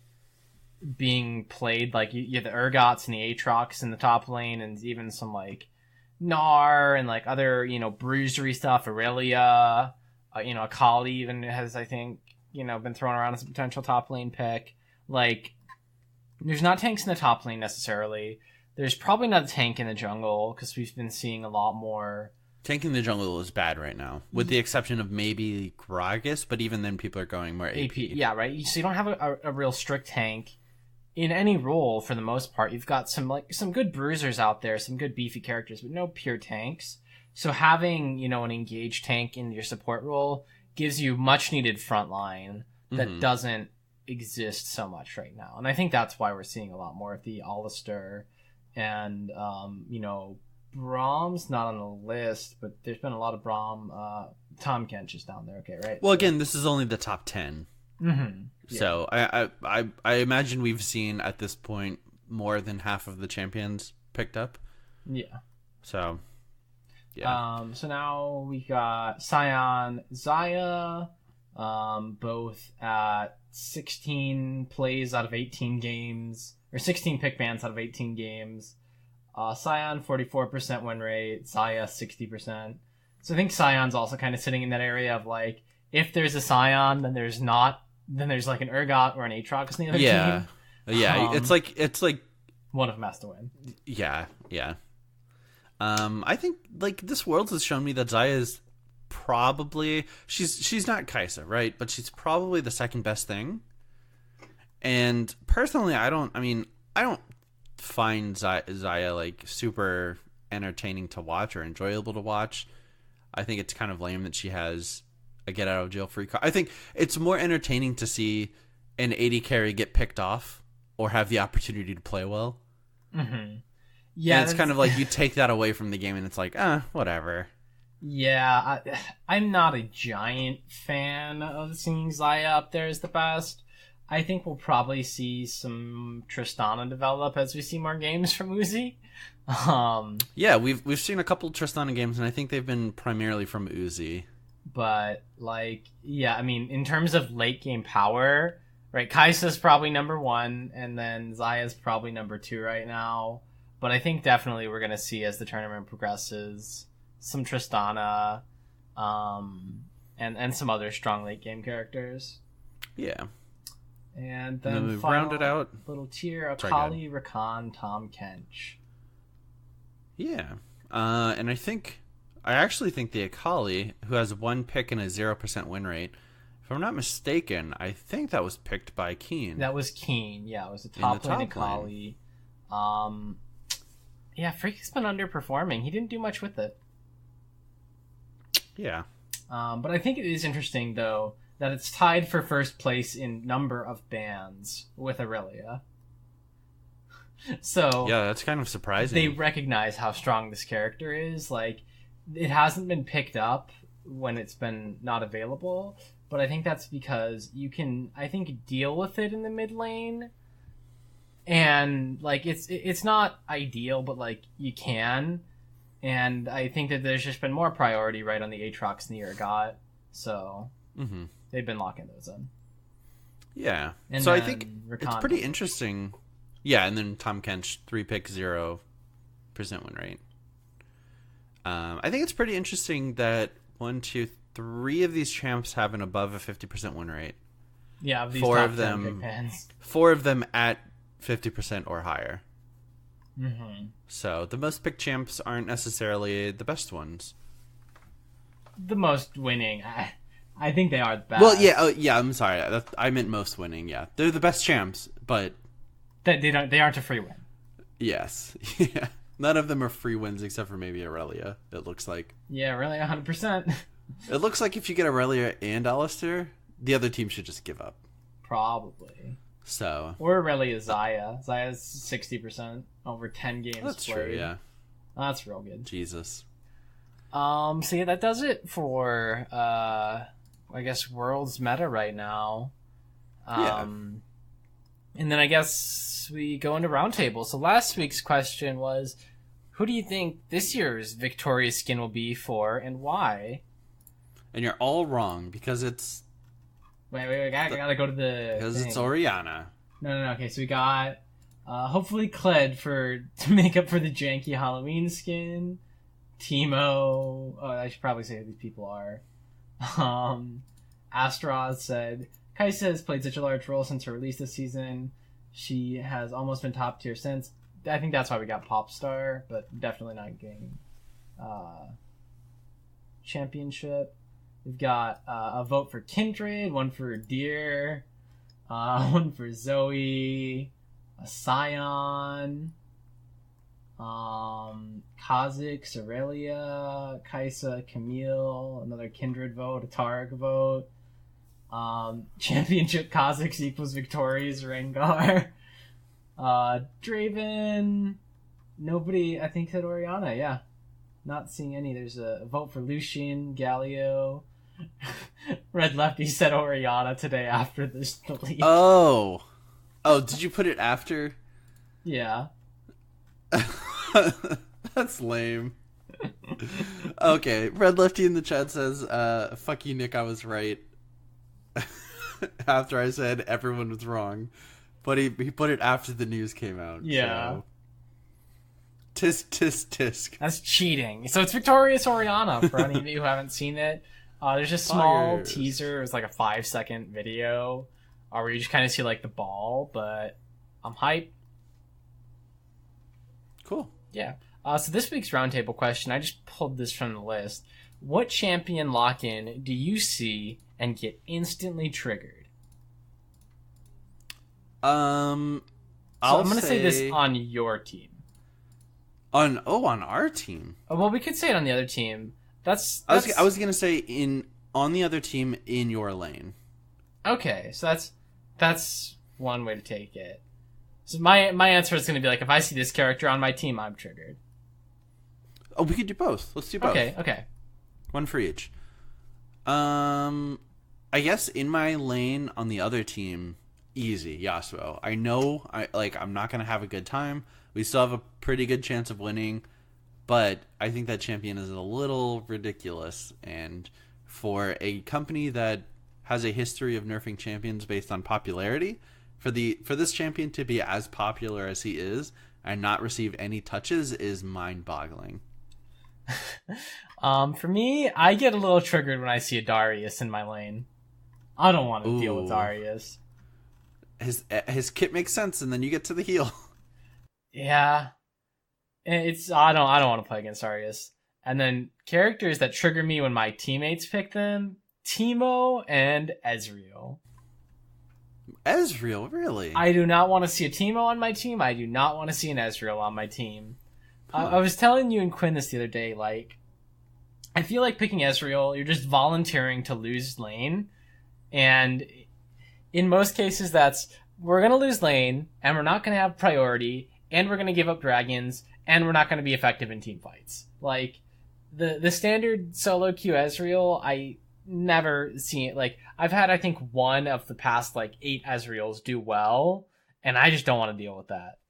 being played. Like you have the Urgots and the Aatrox in the top lane, and even some like Gnar and like other bruisery stuff. Aurelia, Akali even has, I think, been thrown around as a potential top lane pick. Like there's not tanks in the top lane necessarily. There's probably not a tank in the jungle because we've been seeing a lot more. Tank in the jungle is bad right now, with the exception of maybe Gragas, but even then people are going more AP. Yeah, right. So you don't have a real strict tank in any role for the most part. You've got some good bruisers out there, some good beefy characters, but no pure tanks. So having, an engaged tank in your support role gives you much needed frontline that doesn't exist so much right now. And I think that's why we're seeing a lot more of the Alistar and Braum's not on the list, but there's been a lot of Braum. Tom Kench is down there, okay, right? Well, again, this is only the top 10. Mm-hmm. Yeah. So I imagine we've seen at this point more than half of the champions picked up. Yeah. So yeah. So now we got Sion, Xayah, both at 16 plays out of 18 games, or 16 pick bans out of 18 games. Sion 44% win rate, Xayah 60%. So I think Sion's also kind of sitting in that area of like, if there's a Sion, then there's like an Urgot or an Aatrox in the other team. Yeah, it's like one of them has to win. Yeah. I think like this Worlds has shown me that Xayah is probably she's not Kai'Sa, right? But she's probably the second best thing. And personally, I don't find Xayah like super entertaining to watch or enjoyable to watch. I think it's kind of lame that she has a get out of jail free card. I think it's more entertaining to see an AD carry get picked off or have the opportunity to play well. Mm-hmm. Yeah, and it's kind of like you take that away from the game and it's like, whatever. Yeah, I'm not a giant fan of seeing Zaya up there as the best. I think we'll probably see some Tristana develop as we see more games from Uzi. Yeah, we've seen a couple Tristana games, and I think they've been primarily from Uzi. But like, yeah, I mean, in terms of late game power, right? Kai'Sa's probably number one, and then Zaya's probably number two right now. But I think definitely we're gonna see as the tournament progresses some Tristana, and some other strong late game characters. Yeah. And then we've rounded out little tier: Sorry, go ahead. Akali, Rakan, Tom Kench. Yeah. And I actually think the Akali, who has one pick and a 0% win rate, if I'm not mistaken, I think that was picked by Keen. That was Keen. Yeah, it was a top lane top Akali. Yeah, Freaky's been underperforming. He didn't do much with it. Yeah. But I think it is interesting, though, that it's tied for first place in number of bans with Aurelia. So Yeah, that's kind of surprising. they recognize how strong this character is. Like, it hasn't been picked up when it's been not available, but I think that's because you can, I think, deal with it in the mid lane. And like it's not ideal, but like you can. And I think that there's just been more priority right on the Aatrox and the Urgot. So they've been locking those in. Yeah. And so I then think it's Rakan. pretty interesting. Yeah, and then Tom Kench, 3-pick, 0% win rate. I think it's pretty interesting that 1, 2, 3 of these champs have an above a 50% win rate. Yeah, of these Four top of 10 them- big bans. 4 of them at 50% or higher. Mm-hmm. So the most picked champs aren't necessarily the best ones. The most winning. I think they are the best. Well, yeah, I'm sorry. I meant most winning, yeah. They're the best champs, but They aren't a free win. yes. Yeah. None of them are free wins except for maybe Aurelia, it looks like. Yeah, really, 100%. It looks like if you get Aurelia and Alistair, the other team should just give up. Probably. So Or really a Zaya. Zaya's 60% over 10 games that's played. true, yeah. That's real good. Jesus. So yeah, that does it for I guess World's meta right now. Yeah. And then I guess we go into roundtable. So last week's question was, who do you think this year's Victorious skin will be for, and why? And you're all wrong because it's Wait, I gotta go to the because thing. it's Orianna. No. Okay, so we got hopefully Kled to make up for the janky Halloween skin. Timo. Oh, I should probably say who these people are. Astroz said, Kai'Sa has played such a large role since her release this season. She has almost been top tier since. I think that's why we got Popstar, but definitely not getting championship. We've got a vote for Kindred, one for Deer, one for Zoe, a Scion, Kha'Zix, Aurelia, Kai'Sa, Camille, another Kindred vote, a Targ vote. Championship Kha'Zix equals Victorious Rengar. Draven. Nobody, I think, said Orianna, yeah. Not seeing any. There's a vote for Lucian, Galio. Red Lefty said Orianna today after this delete. Oh, did you put it after? Yeah. That's lame. Okay, Red Lefty in the chat says, fuck you, Nick, I was right. After I said everyone was wrong. But he put it after the news came out. Yeah. So. Tisk, tisk, tisk. That's cheating. So it's Victorious Orianna, for any of you who haven't seen it. There's a small Fires. teaser. It's like a 5-second video where you just kind of see like the ball, but I'm hyped. Cool. Yeah. So this week's roundtable question, I just pulled this from the list. What champion lock-in do you see and get instantly triggered? I'm gonna say this on your team. on our team. Well, we could say it on the other team. I was gonna say on the other team in your lane. Okay, so that's one way to take it. So my answer is gonna be like, if I see this character on my team, I'm triggered. Oh, we could do both. Let's do both. Okay. One for each. I guess in my lane on the other team, easy, Yasuo. I know I'm not gonna have a good time. We still have a pretty good chance of winning, but I think that champion is a little ridiculous. And for a company that has a history of nerfing champions based on popularity, for this champion to be as popular as he is and not receive any touches is mind-boggling. For me, I get a little triggered when I see a Darius in my lane. I don't want to deal with Darius. His kit makes sense, and then you get to the heal. Yeah, I don't want to play against Darius. And then characters that trigger me when my teammates pick them: Teemo and Ezreal. Ezreal, really? I do not want to see a Teemo on my team. I do not want to see an Ezreal on my team. Huh. I was telling you and Quinn this the other day. I feel like picking Ezreal, you're just volunteering to lose lane. And in most cases, we're going to lose lane, and we're not going to have priority, and we're going to give up dragons, and we're not going to be effective in team fights. The standard solo queue Ezreal, I never seen it. I've had, I think, one of the past, 8 Ezreals do well, and I just don't want to deal with that.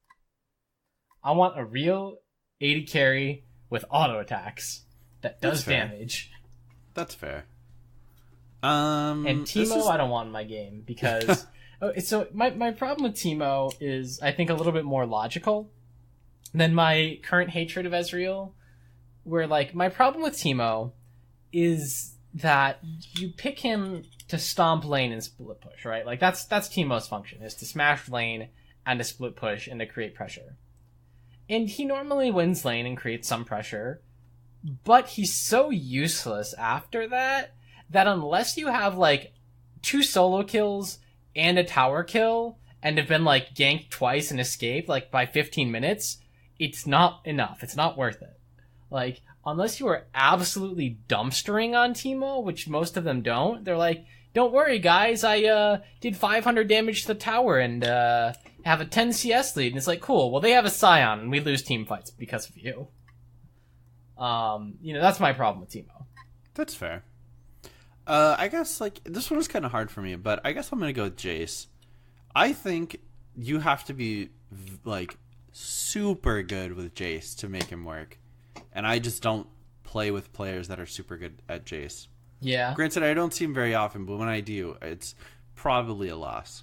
I want a real AD carry with auto attacks that does damage. That's fair. And Teemo, I don't want in my game because so my problem with Teemo is I think a little bit more logical than my current hatred of Ezreal. Where my problem with Teemo is that you pick him to stomp lane and split push, right? That's Teemo's function, is to smash lane and to split push and to create pressure. And he normally wins lane and creates some pressure, but he's so useless after that unless you have 2 solo kills and a tower kill and have been ganked twice and escaped by 15 minutes, it's not enough. It's not worth it. Unless you are absolutely dumpstering on Teemo, which most of them don't, they're don't worry guys, I did 500 damage to the tower and have a 10 CS lead. And it's cool, well they have a Scion and we lose team fights because of you. That's my problem with Teemo. That's fair. I guess this one was kind of hard for me, but I guess I'm gonna go with Jace. I think you have to be super good with Jace to make him work, and I just don't play with players that are super good at Jace. Yeah. Granted, I don't see him very often, but when I do, it's probably a loss.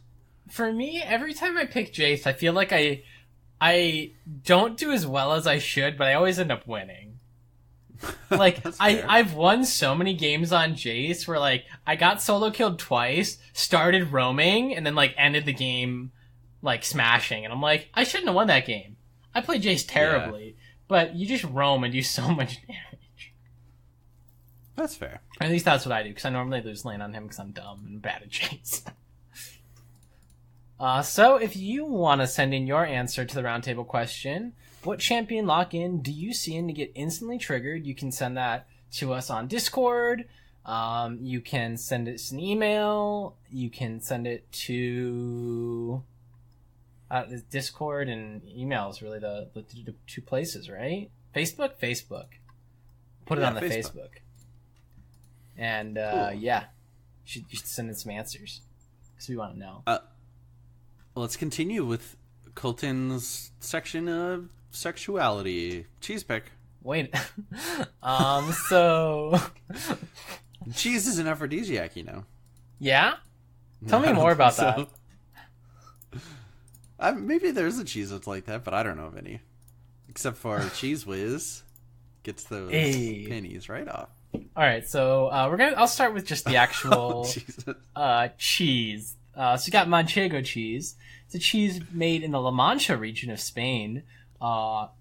For me, every time I pick Jace, I feel like I don't do as well as I should, but I always end up winning. I've won so many games on Jace where I got solo killed twice, started roaming, and then ended the game smashing, and I'm I shouldn't have won that game. I played Jace terribly, but you just roam and do so much damage. That's fair. At least that's what I do, because I normally lose lane on him because I'm dumb and bad at Jace. So if you want to send in your answer to the roundtable question, what champion lock-in do you see in to get instantly triggered? You can send that to us on Discord. You can send us an email. You can send it to Discord and email is really the 2 places, right? Facebook? Put it on the Facebook. And cool. You should send in some answers because we want to know. Let's continue with Colton's section of sexuality. Cheese pick. Wait. So cheese is an aphrodisiac, Yeah? Tell me more about that. Maybe there's a cheese that's like that, but I don't know of any. Except for Cheese Whiz gets those pennies right off. All right, so I'll start with just the actual cheese. So you got Manchego cheese. It's a cheese made in the La Mancha region of Spain, known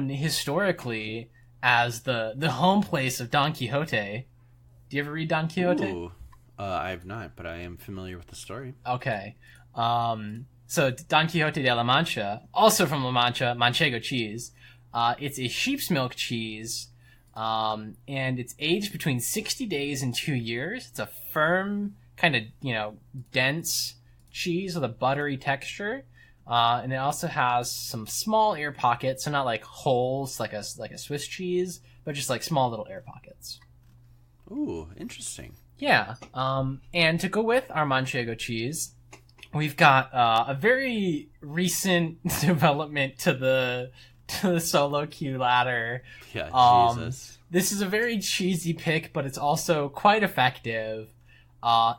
historically as the home place of Don Quixote. Do you ever read Don Quixote? Ooh, I have not, but I am familiar with the story. Okay. So Don Quixote de la Mancha, also from La Mancha, Manchego cheese. It's a sheep's milk cheese, and it's aged between 60 days and 2 years. It's a firm, kind of, dense cheese with a buttery texture. And it also has some small air pockets, so not holes like a Swiss cheese, but but just like small little air pockets. Ooh, interesting. Yeah. And to go with our Manchego cheese, we've got a very recent development to the solo queue ladder. Yeah, Jesus. This is a very cheesy pick, but it's also quite effective.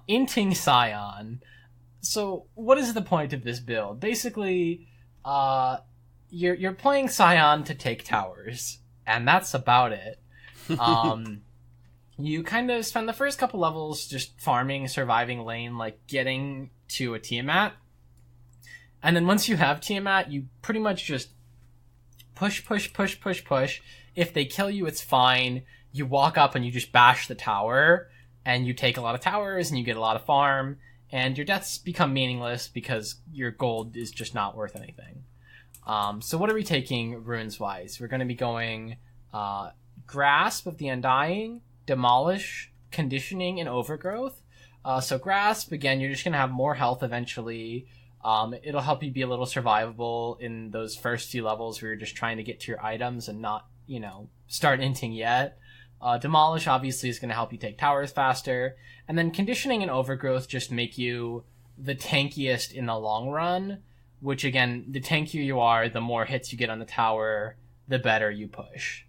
Inting Scion. So, what is the point of this build? Basically, you're playing Scion to take towers, and that's about it. You kind of spend the first couple levels just farming, surviving lane, like getting to a Tiamat. And then once you have Tiamat, you pretty much just push. If they kill you, it's fine. You walk up and you just bash the tower, and you take a lot of towers, and you get a lot of farm, and your deaths become meaningless because your gold is just not worth anything. So what are we taking runes-wise? We're going to be going Grasp of the Undying, Demolish, Conditioning, and Overgrowth. So Grasp, again, you're just going to have more health eventually. It'll help you be a little survivable in those first few levels where you're just trying to get to your items and not, start inting yet. Demolish, obviously, is going to help you take towers faster. And then Conditioning and Overgrowth just make you the tankiest in the long run, which, again, the tankier you are, the more hits you get on the tower, the better you push.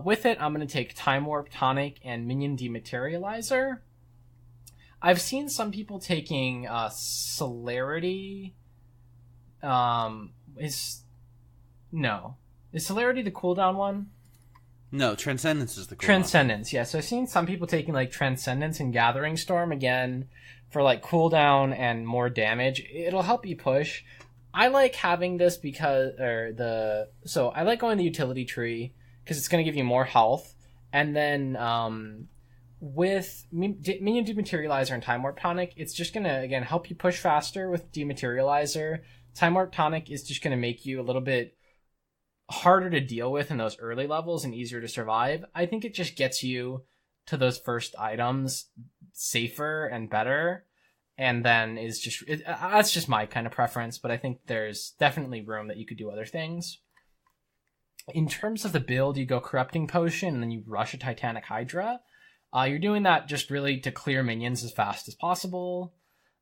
With it, I'm going to take Time Warp, Tonic, and Minion Dematerializer. I've seen some people taking Celerity. Is Celerity the cooldown one? No, Transcendence is the cooldown. Transcendence, yeah. So I've seen some people taking like Transcendence and Gathering Storm again for like cooldown and more damage. It'll help you push. I like having this I like going the utility tree because it's going to give you more health. And then with Minion Dematerializer and Time Warp Tonic, it's just going to, again, help you push faster with Dematerializer. Time Warp Tonic is just going to make you a little bit harder to deal with in those early levels and easier to survive. I think it just gets you to those first items safer and better. And then that's just my kind of preference, but I think there's definitely room that you could do other things. In terms of the build, you go Corrupting Potion, and then you rush a Titanic Hydra. You're doing that just really to clear minions as fast as possible.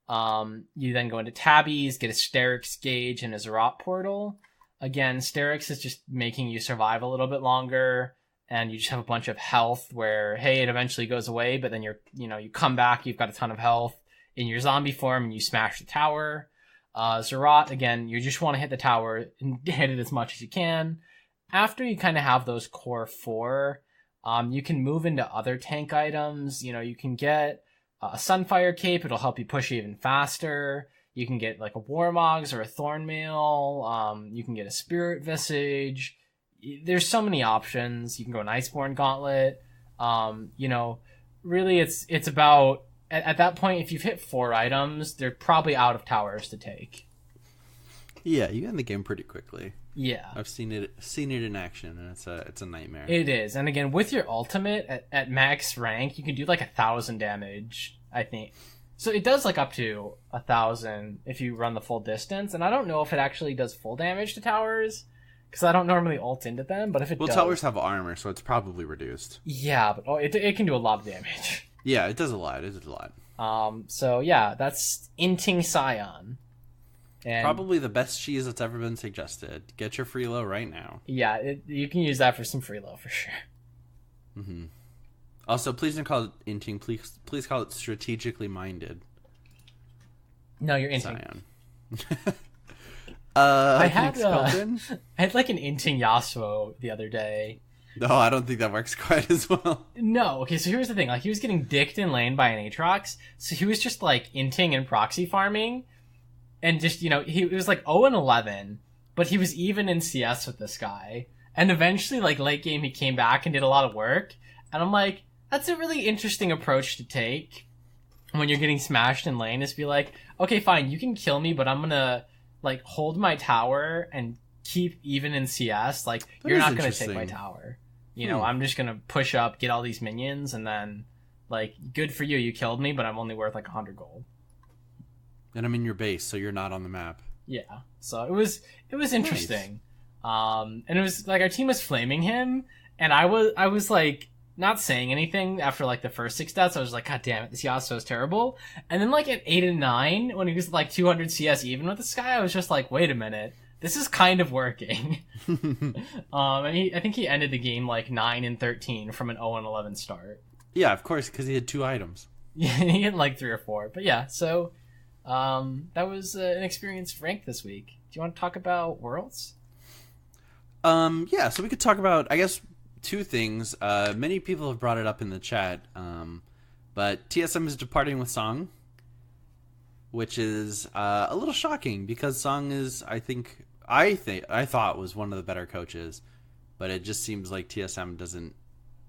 You then go into Tabbies, get a Sterix Gauge and a Zerat Portal. Again, Sterix is just making you survive a little bit longer, and you just have a bunch of health where, hey, it eventually goes away, but then you come back, you've got a ton of health in your zombie form, and you smash the tower. Zerat, again, you just want to hit the tower and hit it as much as you can. After you kind of have those core four, you can move into other tank items. You can get a Sunfire Cape. It'll help you push even faster. You can get like a Warmogs or a Thornmail. You can get a Spirit Visage. There's so many options. You can go an Iceborne Gauntlet. Really it's about, at that point, if you've hit 4 items, they're probably out of towers to take. Yeah, you get in the game pretty quickly. Yeah, I've seen it in action, and it's a nightmare. It is, and again, with your ultimate at max rank, you can do like 1,000 damage, I think. So it does like up to 1,000 if you run the full distance, and I don't know if it actually does full damage to towers because I don't normally ult into them. But if it does, towers have armor, so it's probably reduced. Yeah, but it can do a lot of damage. Yeah, it does a lot. It does a lot. So yeah, that's Inting Scion. And probably the best cheese that's ever been suggested. Get your freelo right now. Yeah, you can use that for some freelo for sure. Mm-hmm. Also, please don't call it inting. Please call it strategically minded. No, you're inting. Scion. I had like an inting Yasuo the other day. No, I don't think that works quite as well. No, okay, so here's the thing. Like, he was getting dicked in lane by an Aatrox, so he was just like inting and proxy farming. And just, he was like 0-11, but he was even in CS with this guy. And eventually, like, late game, he came back and did a lot of work. And I'm like, that's a really interesting approach to take when you're getting smashed in lane, is be like, okay, fine, you can kill me, but I'm gonna, like, hold my tower and keep even in CS. Like, you're not gonna take my tower. I'm just gonna push up, get all these minions, and then, like, good for you, you killed me, but I'm only worth, like, 100 gold. And I'm in your base, so you're not on the map. Yeah, so it was interesting. Nice. And it was like our team was flaming him, And I was like not saying anything after like the first 6 deaths. I was like, God damn it, this Yasuo is terrible. And then like at 8 and 9, when he was like 200 CS even with this guy, I was just like, wait a minute, this is kind of working. And I think he ended the game like 9 and 13 from an 0 and 11 start. Yeah, of course, because he had 2 items. Yeah, he had like 3 or 4. But yeah, so that was an experience ranked this week. Do you want to talk about Worlds? Yeah, so we could talk about, I guess, 2 things. Many people have brought it up in the chat, but TSM is departing with Song, which is a little shocking because Song is, I thought was one of the better coaches, but it just seems like TSM doesn't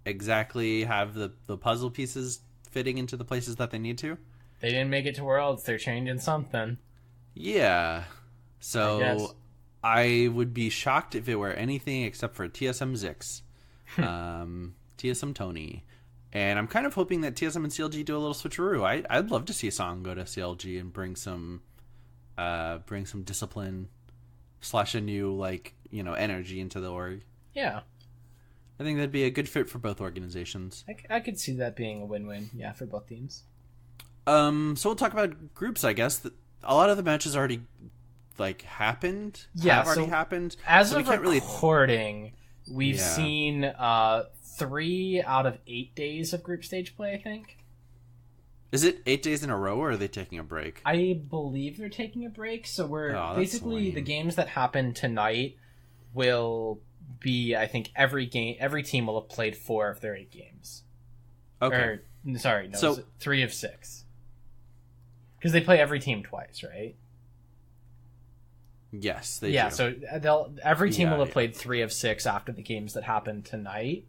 exactly have the puzzle pieces fitting into the places that they need to. They didn't make it to Worlds. They're changing something. Yeah. So I would be shocked if it were anything except for TSM Zix, TSM Tony. And I'm kind of hoping that TSM and CLG do a little switcheroo. I'd love to see Song go to CLG and bring some discipline / a new energy into the org. Yeah. I think that'd be a good fit for both organizations. I could see that being a win-win, yeah, for both teams. So we'll talk about groups, I guess. A lot of the matches already happened. Yeah, have already happened. As of recording, we've seen 3 out of 8 days of group stage play, I think. Is it 8 days in a row, or are they taking a break? I believe they're taking a break, so we're basically lame. The games that happen tonight will be, I think, every team will have played 4 of their 8 games. Okay. So 3 of 6. Because they play every team twice, right? Yes, they do. Yeah, so every team will have played 3 of 6 after the games that happen tonight.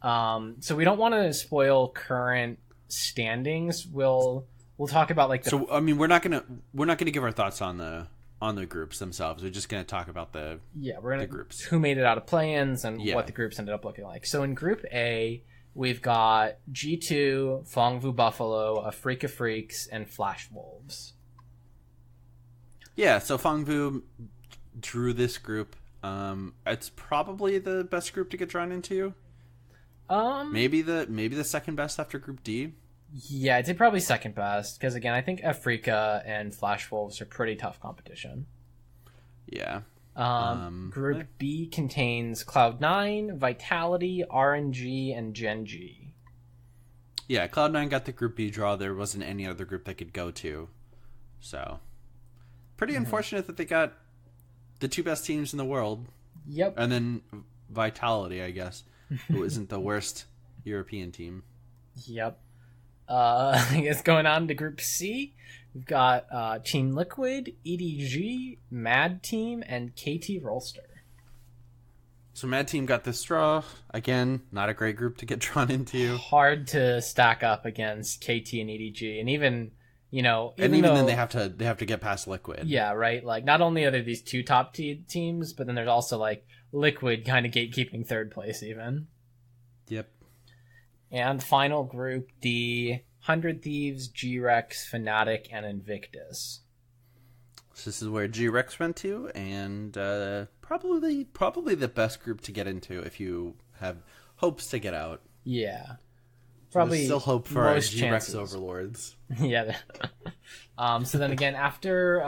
So we don't want to spoil current standings. We'll talk about So I mean, we're not gonna give our thoughts on the groups themselves. We're just gonna talk about the groups, who made it out of play-ins and what the groups ended up looking like. So in Group A, we've got G2, Fongvu Buffalo, Afrika Freaks, and Flash Wolves. Yeah, so Fongvu drew this group. It's probably the best group to get drawn into. Maybe the second best after Group D. Yeah, I'd say probably second best because again, I think Afrika and Flash Wolves are pretty tough competition. Yeah. Group B contains Cloud9, Vitality, RNG, and Gen G. Yeah, Cloud9 got the Group B draw. There wasn't any other group they could go to. So, pretty unfortunate that they got the 2 best teams in the world. Yep. And then Vitality, I guess, who isn't the worst European team. Yep. I guess going on to Group C, we've got Team Liquid, EDG, Mad Team, and KT Rolster. So Mad Team got this draw. Again, not a great group to get drawn into. Hard to stack up against KT and EDG, and even then they have to get past Liquid. Yeah, right. Like not only are there these 2 top teams, but then there's also like Liquid kind of gatekeeping 3rd place even. Yep. And final group D, 100 Thieves, G-Rex, Fnatic, and Invictus. So this is where G-Rex went to, and probably the best group to get into if you have hopes to get out. Yeah. Probably there's still hope for our G-Rex overlords. Yeah. So then again, after...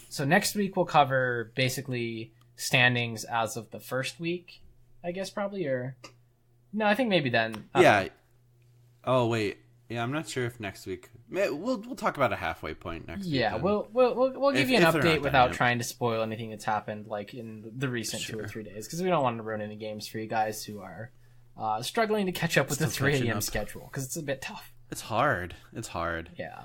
so next week we'll cover basically standings as of the first week, I guess probably, or... No, I think maybe then. Yeah. Oh wait. Yeah, I'm not sure if next week. We'll talk about a halfway point next week. Yeah, we'll give you an update without trying to spoil anything that's happened like in the recent 2 or 3 days because we don't want to ruin any games for you guys who are struggling to catch up with the 3 a.m. schedule because it's a bit tough. It's hard. Yeah.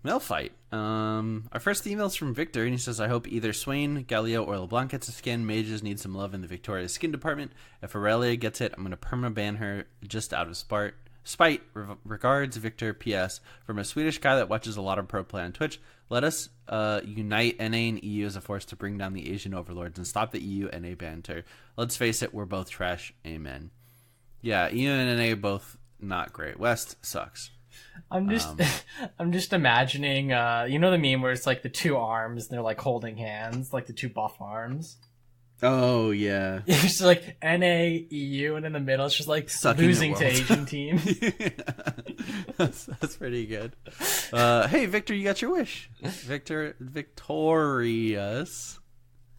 Mail fight. Our first email's from Victor, and he says, I hope either Swain, Galio, or LeBlanc gets a skin. Mages need some love in the Victoria skin department. If Aurelia gets it, I'm going to perma-ban her just out of spite. Regards, Victor. P.S. From a Swedish guy that watches a lot of pro play on Twitch, let us unite NA and EU as a force to bring down the Asian overlords and stop the EU-NA banter. Let's face it, we're both trash. Amen. Yeah, EU and NA both not great. West sucks. I'm just imagining, the meme where it's like the 2 arms, and they're like holding hands, like the 2 buff arms. Oh yeah. It's just like NA, EU, and in the middle it's just like Sucking losing the to world. Asian teams. That's pretty good. Hey, Victor, you got your wish. Victorious.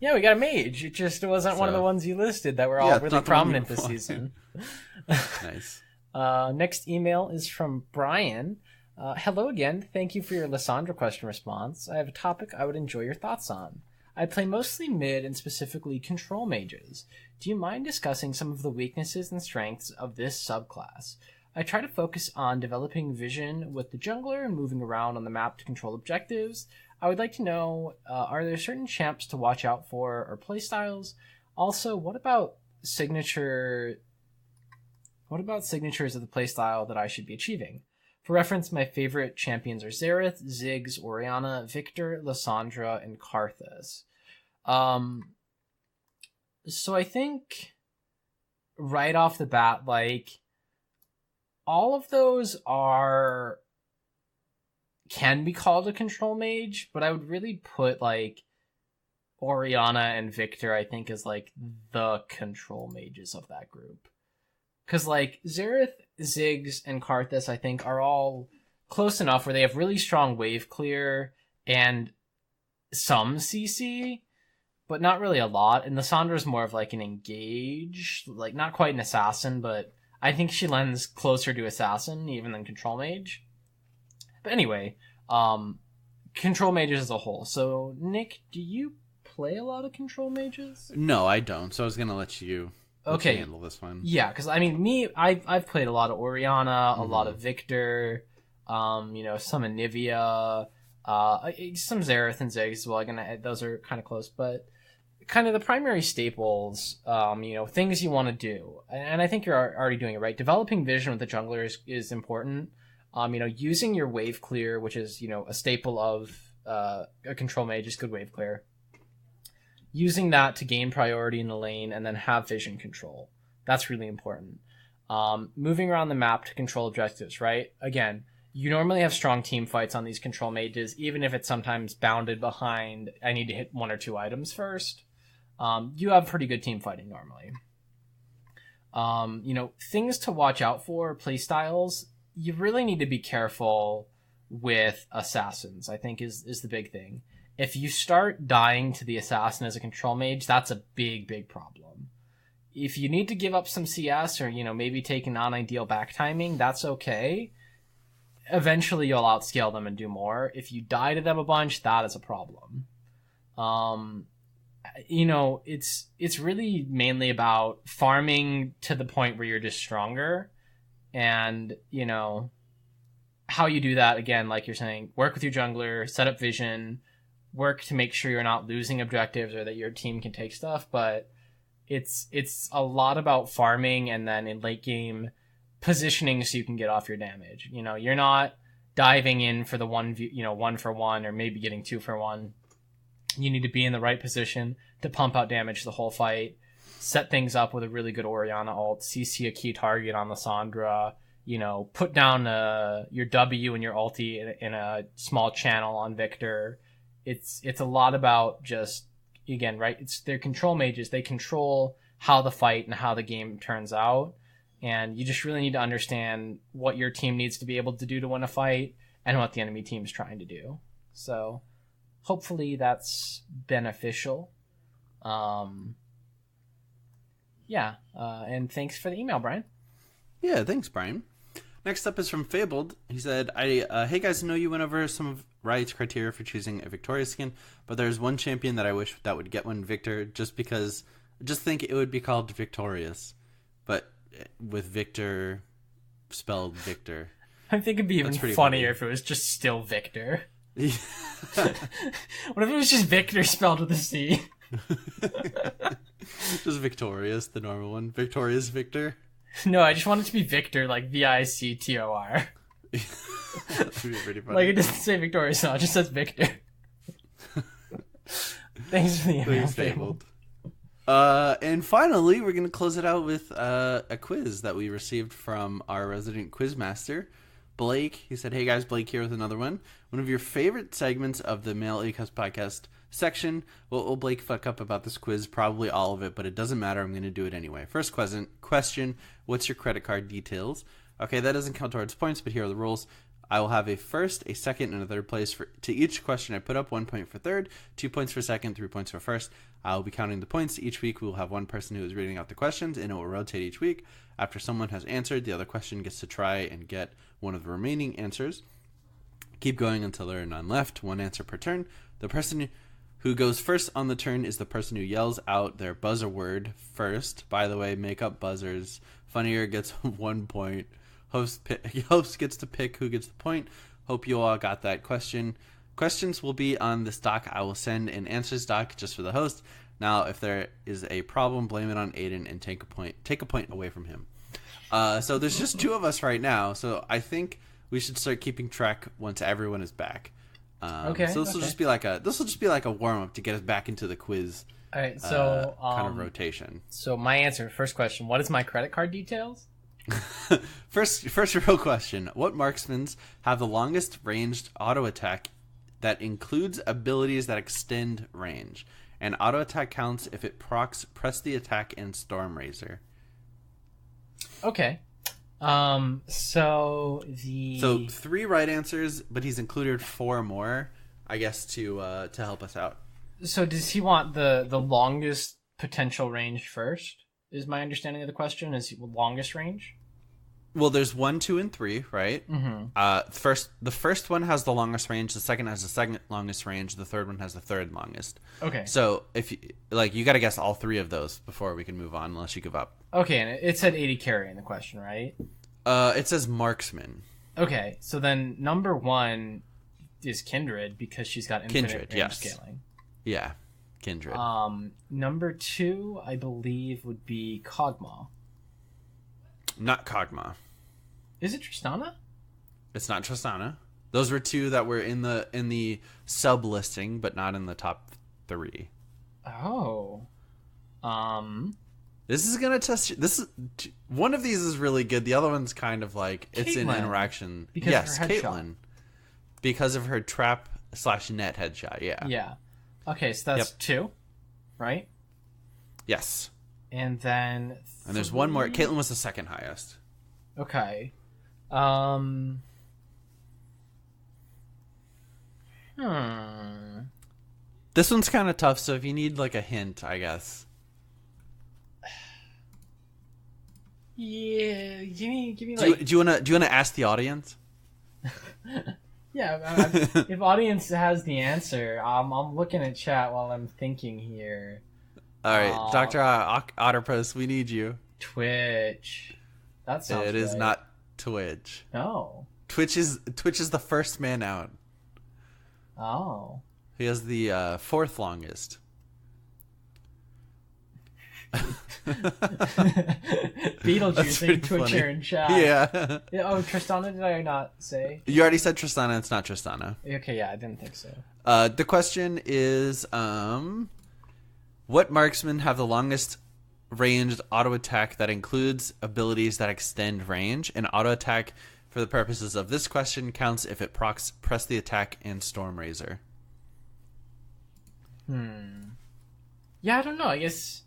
Yeah, we got a mage. It just wasn't one of the ones you listed that were all Yeah, it's really not the one you prominent this wanted. season. Nice. Next email is from Brian. Hello again. Thank you for your Lissandra question response. I have a topic I would enjoy your thoughts on. I play mostly mid and specifically control mages. Do you mind discussing some of the weaknesses and strengths of this subclass? I try to focus on developing vision with the jungler and moving around on the map to control objectives. I would like to know, are there certain champs to watch out for or playstyles? Also, what about signatures of the playstyle that I should be achieving? For reference, my favorite champions are Xerath, Ziggs, Orianna, Victor, Lissandra, and Karthus. So I think right off the bat, like, all of those can be called a control mage, but I would really put, like, Orianna and Victor, I think, as, like, the control mages of that group. Because, like, Xerath, Ziggs, and Karthus, I think, are all close enough where they have really strong wave clear and some CC, but not really a lot. And Lissandra's more of, like, an engage, like, not quite an assassin, but I think she lends closer to assassin even than control mage. But anyway, control mages as a whole. So, Nick, do you play a lot of control mages? No, I don't. So I was gonna let you handle this one. Yeah, because I mean, I've played a lot of Orianna, a lot of Victor, some Anivia, some Xerath and Ziggs as well. Those are kind of close, but kind of the primary staples, things you want to do, and I think you're already doing it right. Developing vision with the jungler is important. Using your wave clear, which is a staple of a control mage, is good wave clear. Using that to gain priority in the lane and then have vision control. That's really important. Moving around the map to control objectives, right? Again, you normally have strong team fights on these control mages, even if it's sometimes bounded behind, I need to hit one or two items first. You have pretty good team fighting normally. Things to watch out for, playstyles, you really need to be careful with assassins, I think is the big thing. If you start dying to the assassin as a control mage, that's a big, big problem. If you need to give up some CS or, maybe take an non-ideal back timing, that's okay. Eventually you'll outscale them and do more. If you die to them a bunch, that is a problem. It's really mainly about farming to the point where you're just stronger. And, how you do that, again, like you're saying, work with your jungler, set up vision, work to make sure you're not losing objectives or that your team can take stuff, but it's a lot about farming and then in late game positioning so you can get off your damage. You're not diving in for the one for one or maybe getting 2 for 1. You need to be in the right position to pump out damage the whole fight, set things up with a really good Orianna ult, CC a key target on Lissandra, put down your W and your ulti in a small channel on Victor. It's a lot about just, again, right? They're control mages. They control how the fight and how the game turns out. And you just really need to understand what your team needs to be able to do to win a fight and what the enemy team's trying to do. So hopefully that's beneficial. And thanks for the email, Brian. Yeah, thanks, Brian. Next up is from Fabled. He said, hey guys, I know you went over some of Riot's criteria for choosing a Victoria skin, but there's one champion that I wish that would get one Victor just think it would be called Victorious, but with Victor spelled Victor. I think it'd be even That's funnier funny. if it was just still Victor. What if it was just Victor spelled with a C? Just Victorious, the normal one. Victorious Victor. No, I just want it to be Victor, like Victor. That would be pretty funny. Like, it doesn't say Victoria, so it just says Victor. Thanks for the email, Please, Fabled. And finally, we're going to close it out with a quiz that we received from our resident quizmaster, Blake, he said, "Hey guys, Blake here with another one. One of your favorite segments of the Male Acast podcast section. What will Blake fuck up about this quiz? Probably all of it, but it doesn't matter. I'm going to do it anyway. First question, what's your credit card details? Okay, that doesn't count towards points, but here are the rules. I will have a first, a second, and a third place to each question I put up. 1 point for third, 2 points for second, 3 points for first. I will be counting the points. Each week we will have one person who is reading out the questions, and it will rotate each week. After someone has answered, the other question gets to try and get one of the remaining answers. Keep going until there are none left. One answer per turn. The person who goes first on the turn is the person who yells out their buzzer word first. By the way, make up buzzers. Funnier gets 1 point. Host gets to pick who gets the point. Hope you all got that question. Questions will be on this doc. I will send an answers doc just for the host. Now, if there is a problem, blame it on Aiden and take a point away from him. So there's just 2 of us right now. So I think we should start keeping track once everyone is back. Okay. So this will just be like a warm up to get us back into the quiz. All right. So kind of rotation. So my answer, first question: what is my credit card details? First real question. What marksmans have the longest ranged auto attack that includes abilities that extend range? And auto attack counts if it procs Press the Attack and Storm Razor. Okay. So 3 right answers, but he's included 4 more, I guess, to help us out. So does he want the longest potential range first? Is my understanding of the question is longest range? Well, there's 1, 2, and 3, right? Mm-hmm. The first one has the longest range. The second has the second longest range. The third one has the third longest. Okay. So if you got to guess all 3 of those before we can move on, unless you give up. Okay, and it said 80 carry in the question, right? It says marksman. Okay, so then number 1 is Kindred because she's got infinite range scaling. Yeah, Kindred. Number 2, I believe, would be Kog'Maw. Not Kog'Maw. Is it Tristana? It's not Tristana. Those were 2 that were in the sub listing, but not in the top 3. Oh. This is gonna test you. One of these is really good. The other one's kind of like it's an interaction. Because of her headshot. Caitlyn. Because of her trap/net headshot. Yeah. Yeah. Okay, so that's 2, right? Yes. And then And there's 1 more. Caitlyn was the second highest. Okay. This one's kind of tough, so if you need like a hint, I guess. Yeah, give me like. Do you wanna ask the audience? Yeah, if audience has the answer, I'm looking at chat while I'm thinking here. All right, Dr. Otterpost, we need you. Twitch. That sounds It is not Twitch. No. Twitch is the first man out. Oh. He has the 4th longest. Beetlejuice saying Twitcher funny. in chat. Yeah. Oh, Tristana, did I not say? You already said Tristana. It's not Tristana. Okay, yeah, I didn't think so. The question is, what marksmen have the longest ranged auto attack that includes abilities that extend range? An auto attack, for the purposes of this question, counts if it procs Press the Attack and Storm Razor. Yeah, I don't know. I guess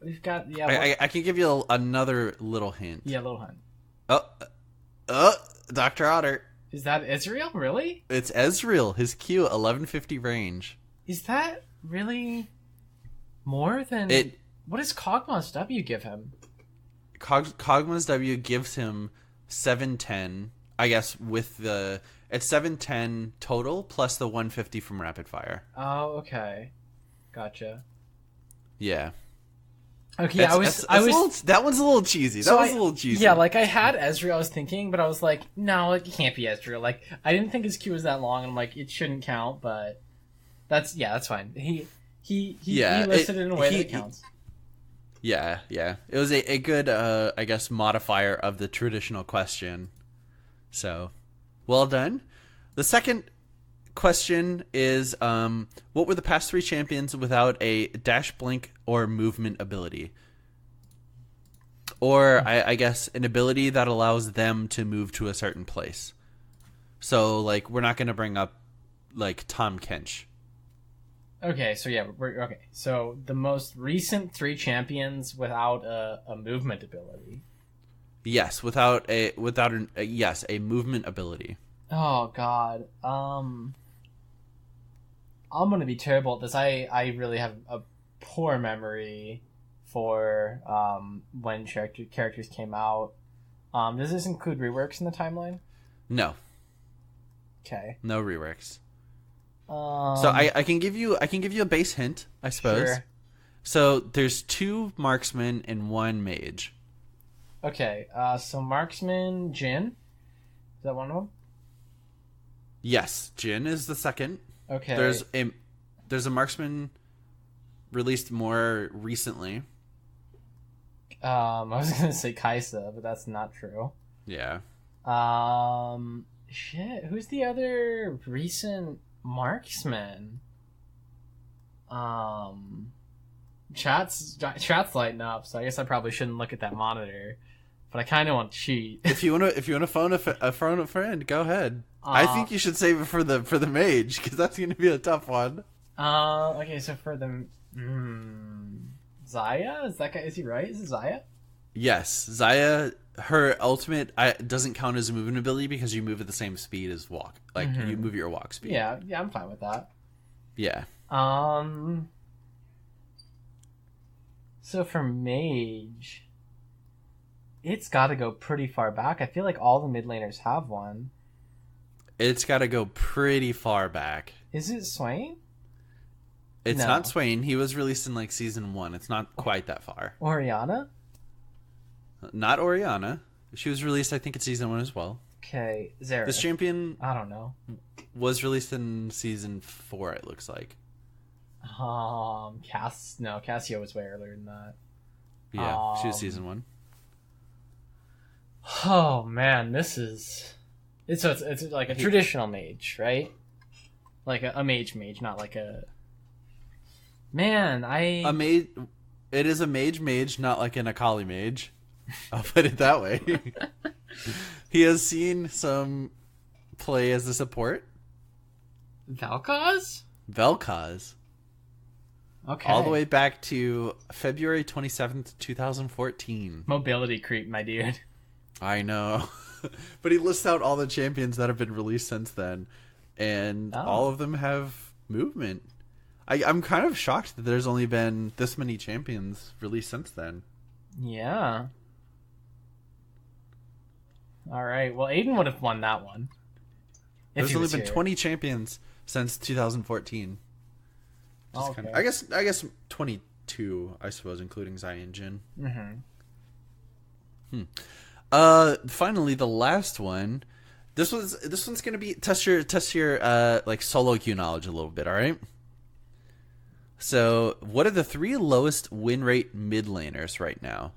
we've got I can give you another little hint. Yeah, little hint. Dr. Otter. Is that Ezreal? Really? It's Ezreal. His Q 1150 range. Is that really more than it? What does Kog'Maw's W give him? Kog'Maw's W gives him 710. I guess it's 710 total plus the 150 from rapid fire. Oh, okay, gotcha. Yeah. Okay, that one's a little cheesy. That was a little cheesy. Yeah, like I had Ezreal, I was thinking, but I was like, no, it can't be Ezreal. Like I didn't think his Q was that long, and I'm like, it shouldn't count, but that's fine. He listed it in a way that counts. Yeah. It was a good, I guess, modifier of the traditional question. So, well done. The second question is, what were the past 3 champions without a dash, blink, or movement ability? Or, I guess, an ability that allows them to move to a certain place. So, like, we're not going to bring up, like, Tom Kench. Okay, so yeah, we're okay. So the most recent 3 champions without a movement ability. Yes, a movement ability. Oh God. I'm gonna be terrible at this. I really have a poor memory for when characters came out. Does this include reworks in the timeline? No. Okay. No reworks. So I can give you a base hint, I suppose. Sure. So there's 2 marksmen and 1 mage. Okay. So marksman Jin, is that one of them? Yes, Jin is the second. Okay. There's a marksman released more recently. I was gonna say Kaisa, but that's not true. Yeah. Shit. Who's the other recent marksman? Chat's lighting up, so I guess I probably shouldn't look at that monitor, but I kind of want to cheat. If you want to phone a friend, go ahead. I think you should save it for the mage, because that's going to be a tough one. Okay, so for the Zaya, is that guy? Is he right? Is it Zaya? Yes, Zaya. Her ultimate doesn't count as a movement ability because you move at the same speed as walk. Like you move your walk speed. Yeah, I'm fine with that. Yeah. So for mage, it's got to go pretty far back. I feel like all the mid laners have one. It's got to go pretty far back. Is it Swain? It's No. not Swain. He was released in like season 1. It's not quite that far. Orianna? Not Orianna. She was released, I think, in season 1 as well. Okay, Zara. This champion I don't know. was released in season 4, it looks like. Cassio was way earlier than that. Yeah, she was season 1. Oh man, it's like a traditional mage, right? Like a mage, not like a man. A mage. It is a mage, not like an Akali mage. I'll put it that way. He has seen some play as a support. Vel'Koz? Vel'Koz. Okay. All the way back to February 27th, 2014. Mobility creep, my dude. I know. But he lists out all the champions that have been released since then. And all of them have movement. I'm kind of shocked that there's only been this many champions released since then. Yeah. All right. Well, Aiden would have won that one. There's only been 20 champions since 2014. Oh, okay. I guess 22, I suppose, including Zion Jin. Finally, the last one. This one's gonna be test your like solo queue knowledge a little bit. All right. So, what are the 3 lowest win rate mid laners right now?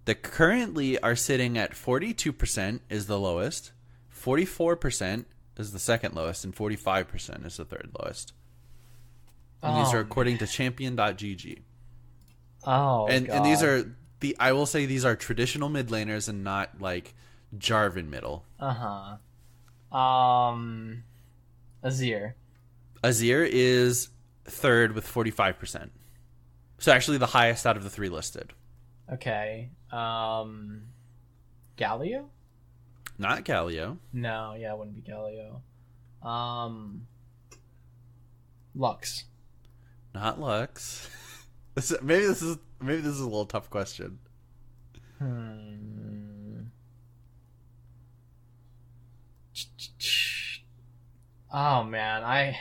That currently are sitting at 42% is the lowest, 44% is the second lowest, and 45% is the third lowest. And these are according to champion.gg. Oh, and God. And these are I will say these are traditional mid laners and not like Jarvan middle. Azir. Azir is third with 45%. So actually the highest out of the 3 listed. Okay. Galio? Not Galio. No, yeah, it wouldn't be Galio. Lux. Not Lux. Maybe this is a little tough question. Oh man,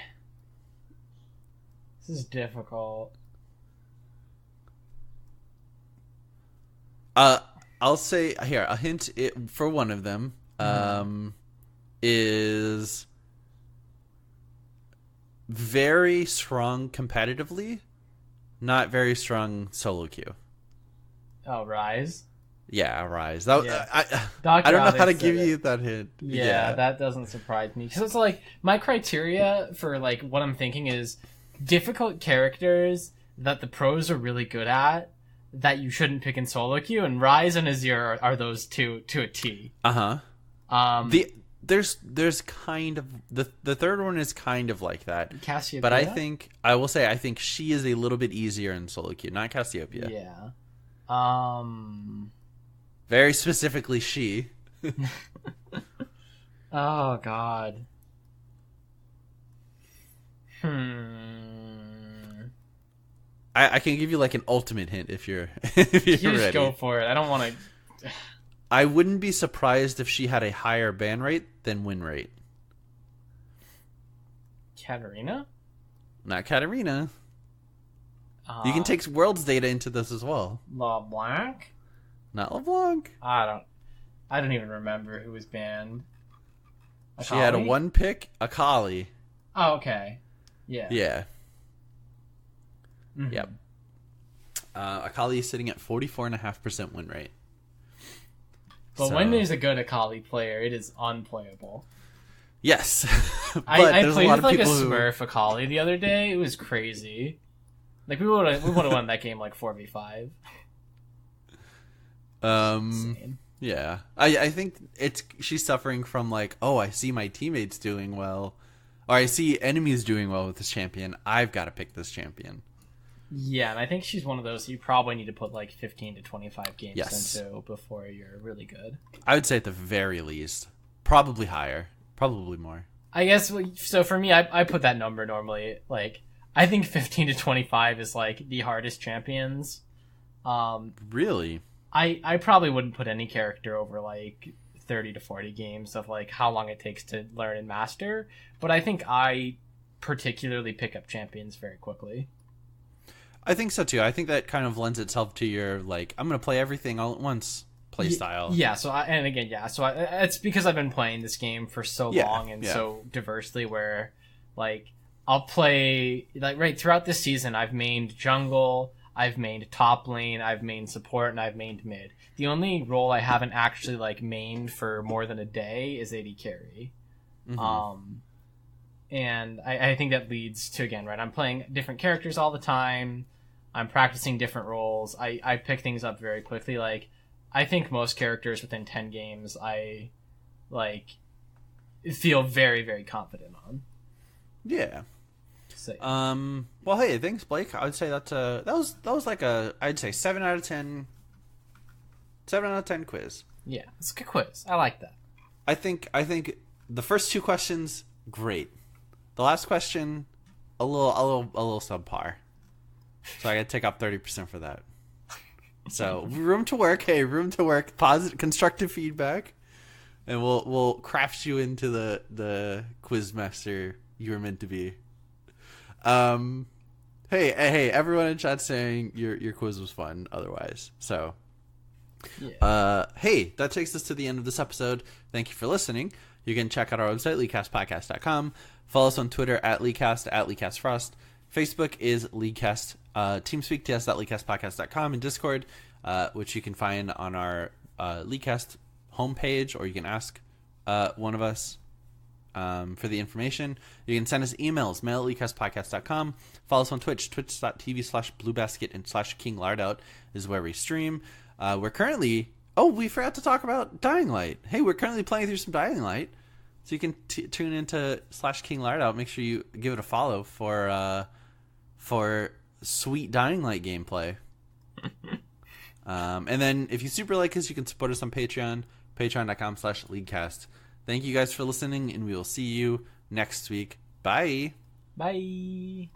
this is difficult. I'll say here a hint for one of them is very strong competitively, not very strong solo queue. Oh, Rise. Yeah, Rise. Yeah. I don't know how to give you that hint. Yeah, that doesn't surprise me. Because it's like, my criteria for like what I'm thinking is difficult characters that the pros are really good at, that you shouldn't pick in solo queue, and Ryze and Azir are those two to a T. There's kind of the third one is kind of like that. Cassiopeia? But I will say I think she is a little bit easier in solo queue, not Cassiopeia. Yeah. Very specifically she. Oh god. I can give you like an ultimate hint if you're if you're You just ready. go for it. I don't want to. I wouldn't be surprised if she had a higher ban rate than win rate. Katarina? Not Katarina. You can take Worlds data into this as well. LeBlanc? Not LeBlanc. I don't even remember who was banned. She had a Akali? one pick, Akali. Oh, okay. Yeah. Yeah. Mhm. Yep. Akali is sitting at 44.5% win rate. But So- when there's a good Akali player, it is unplayable. Yes. But I there's played a lot with of like a people who... Smurf Akali the other day. It was crazy. Like we would have won that game like 4v5. Insane. Yeah. I think she's suffering from like, oh, I see my teammates doing well, or I see enemies doing well with this champion. I've got to pick this champion. Yeah, and I think she's one of those you probably need to put like 15 to 25 games Yes. into before you're really good. I would say at the very least, probably higher, probably more. I guess so. For me, I put that number normally. Like I think 15 to 25 is like the hardest champions. Really? I probably wouldn't put any character over like 30 to 40 games of like how long it takes to learn and master. But I think I particularly pick up champions very quickly. I think so too. I think that kind of lends itself to your like, I'm gonna play everything all at once play style. Yeah. So it's because I've been playing this game for so long and so diversely. Where like I'll play like right throughout this season, I've mained jungle, I've mained top lane, I've mained support, and I've mained mid. The only role I haven't actually like mained for more than a day is AD carry. Mm-hmm. And I think that leads to, again, right, I'm playing different characters all the time. I'm practicing different roles. I pick things up very quickly. Like, I think most characters within 10 games, I, like, feel very, very confident on. Yeah. So, Well, hey, thanks, Blake. I would say that was like a, I'd say 7 out of 10 quiz. yeah, it's a good quiz. I like that. I think the first two questions, great. The last question, a little subpar. So I got to take off 30% for that. So room to work. Hey, room to work. Positive, constructive feedback, and we'll craft you into the quiz master you were meant to be. Hey, everyone in chat saying your quiz was fun. Otherwise, so. Yeah. Hey, that takes us to the end of this episode. Thank you for listening. You can check out our website, leaguecastpodcast.com. Follow us on Twitter at Leaguecast, at LeaguecastFrost. Facebook is Leaguecast. TeamSpeak to us at LeaguecastPodcast.com, and Discord, which you can find on our Leaguecast homepage, or you can ask one of us for the information. You can send us emails, mail at LeaguecastPodcast.com. Follow us on Twitch, twitch.tv/bluebasket and /KingLardout is where we stream. We're currently... Oh, we forgot to talk about Dying Light. Hey, we're currently playing through some Dying Light. So you can tune into /KingLardout. Make sure you give it a follow for sweet Dying Light gameplay. And then if you super like us, you can support us on Patreon, patreon.com/leaguecast. Thank you guys for listening, and we will see you next week. Bye. Bye.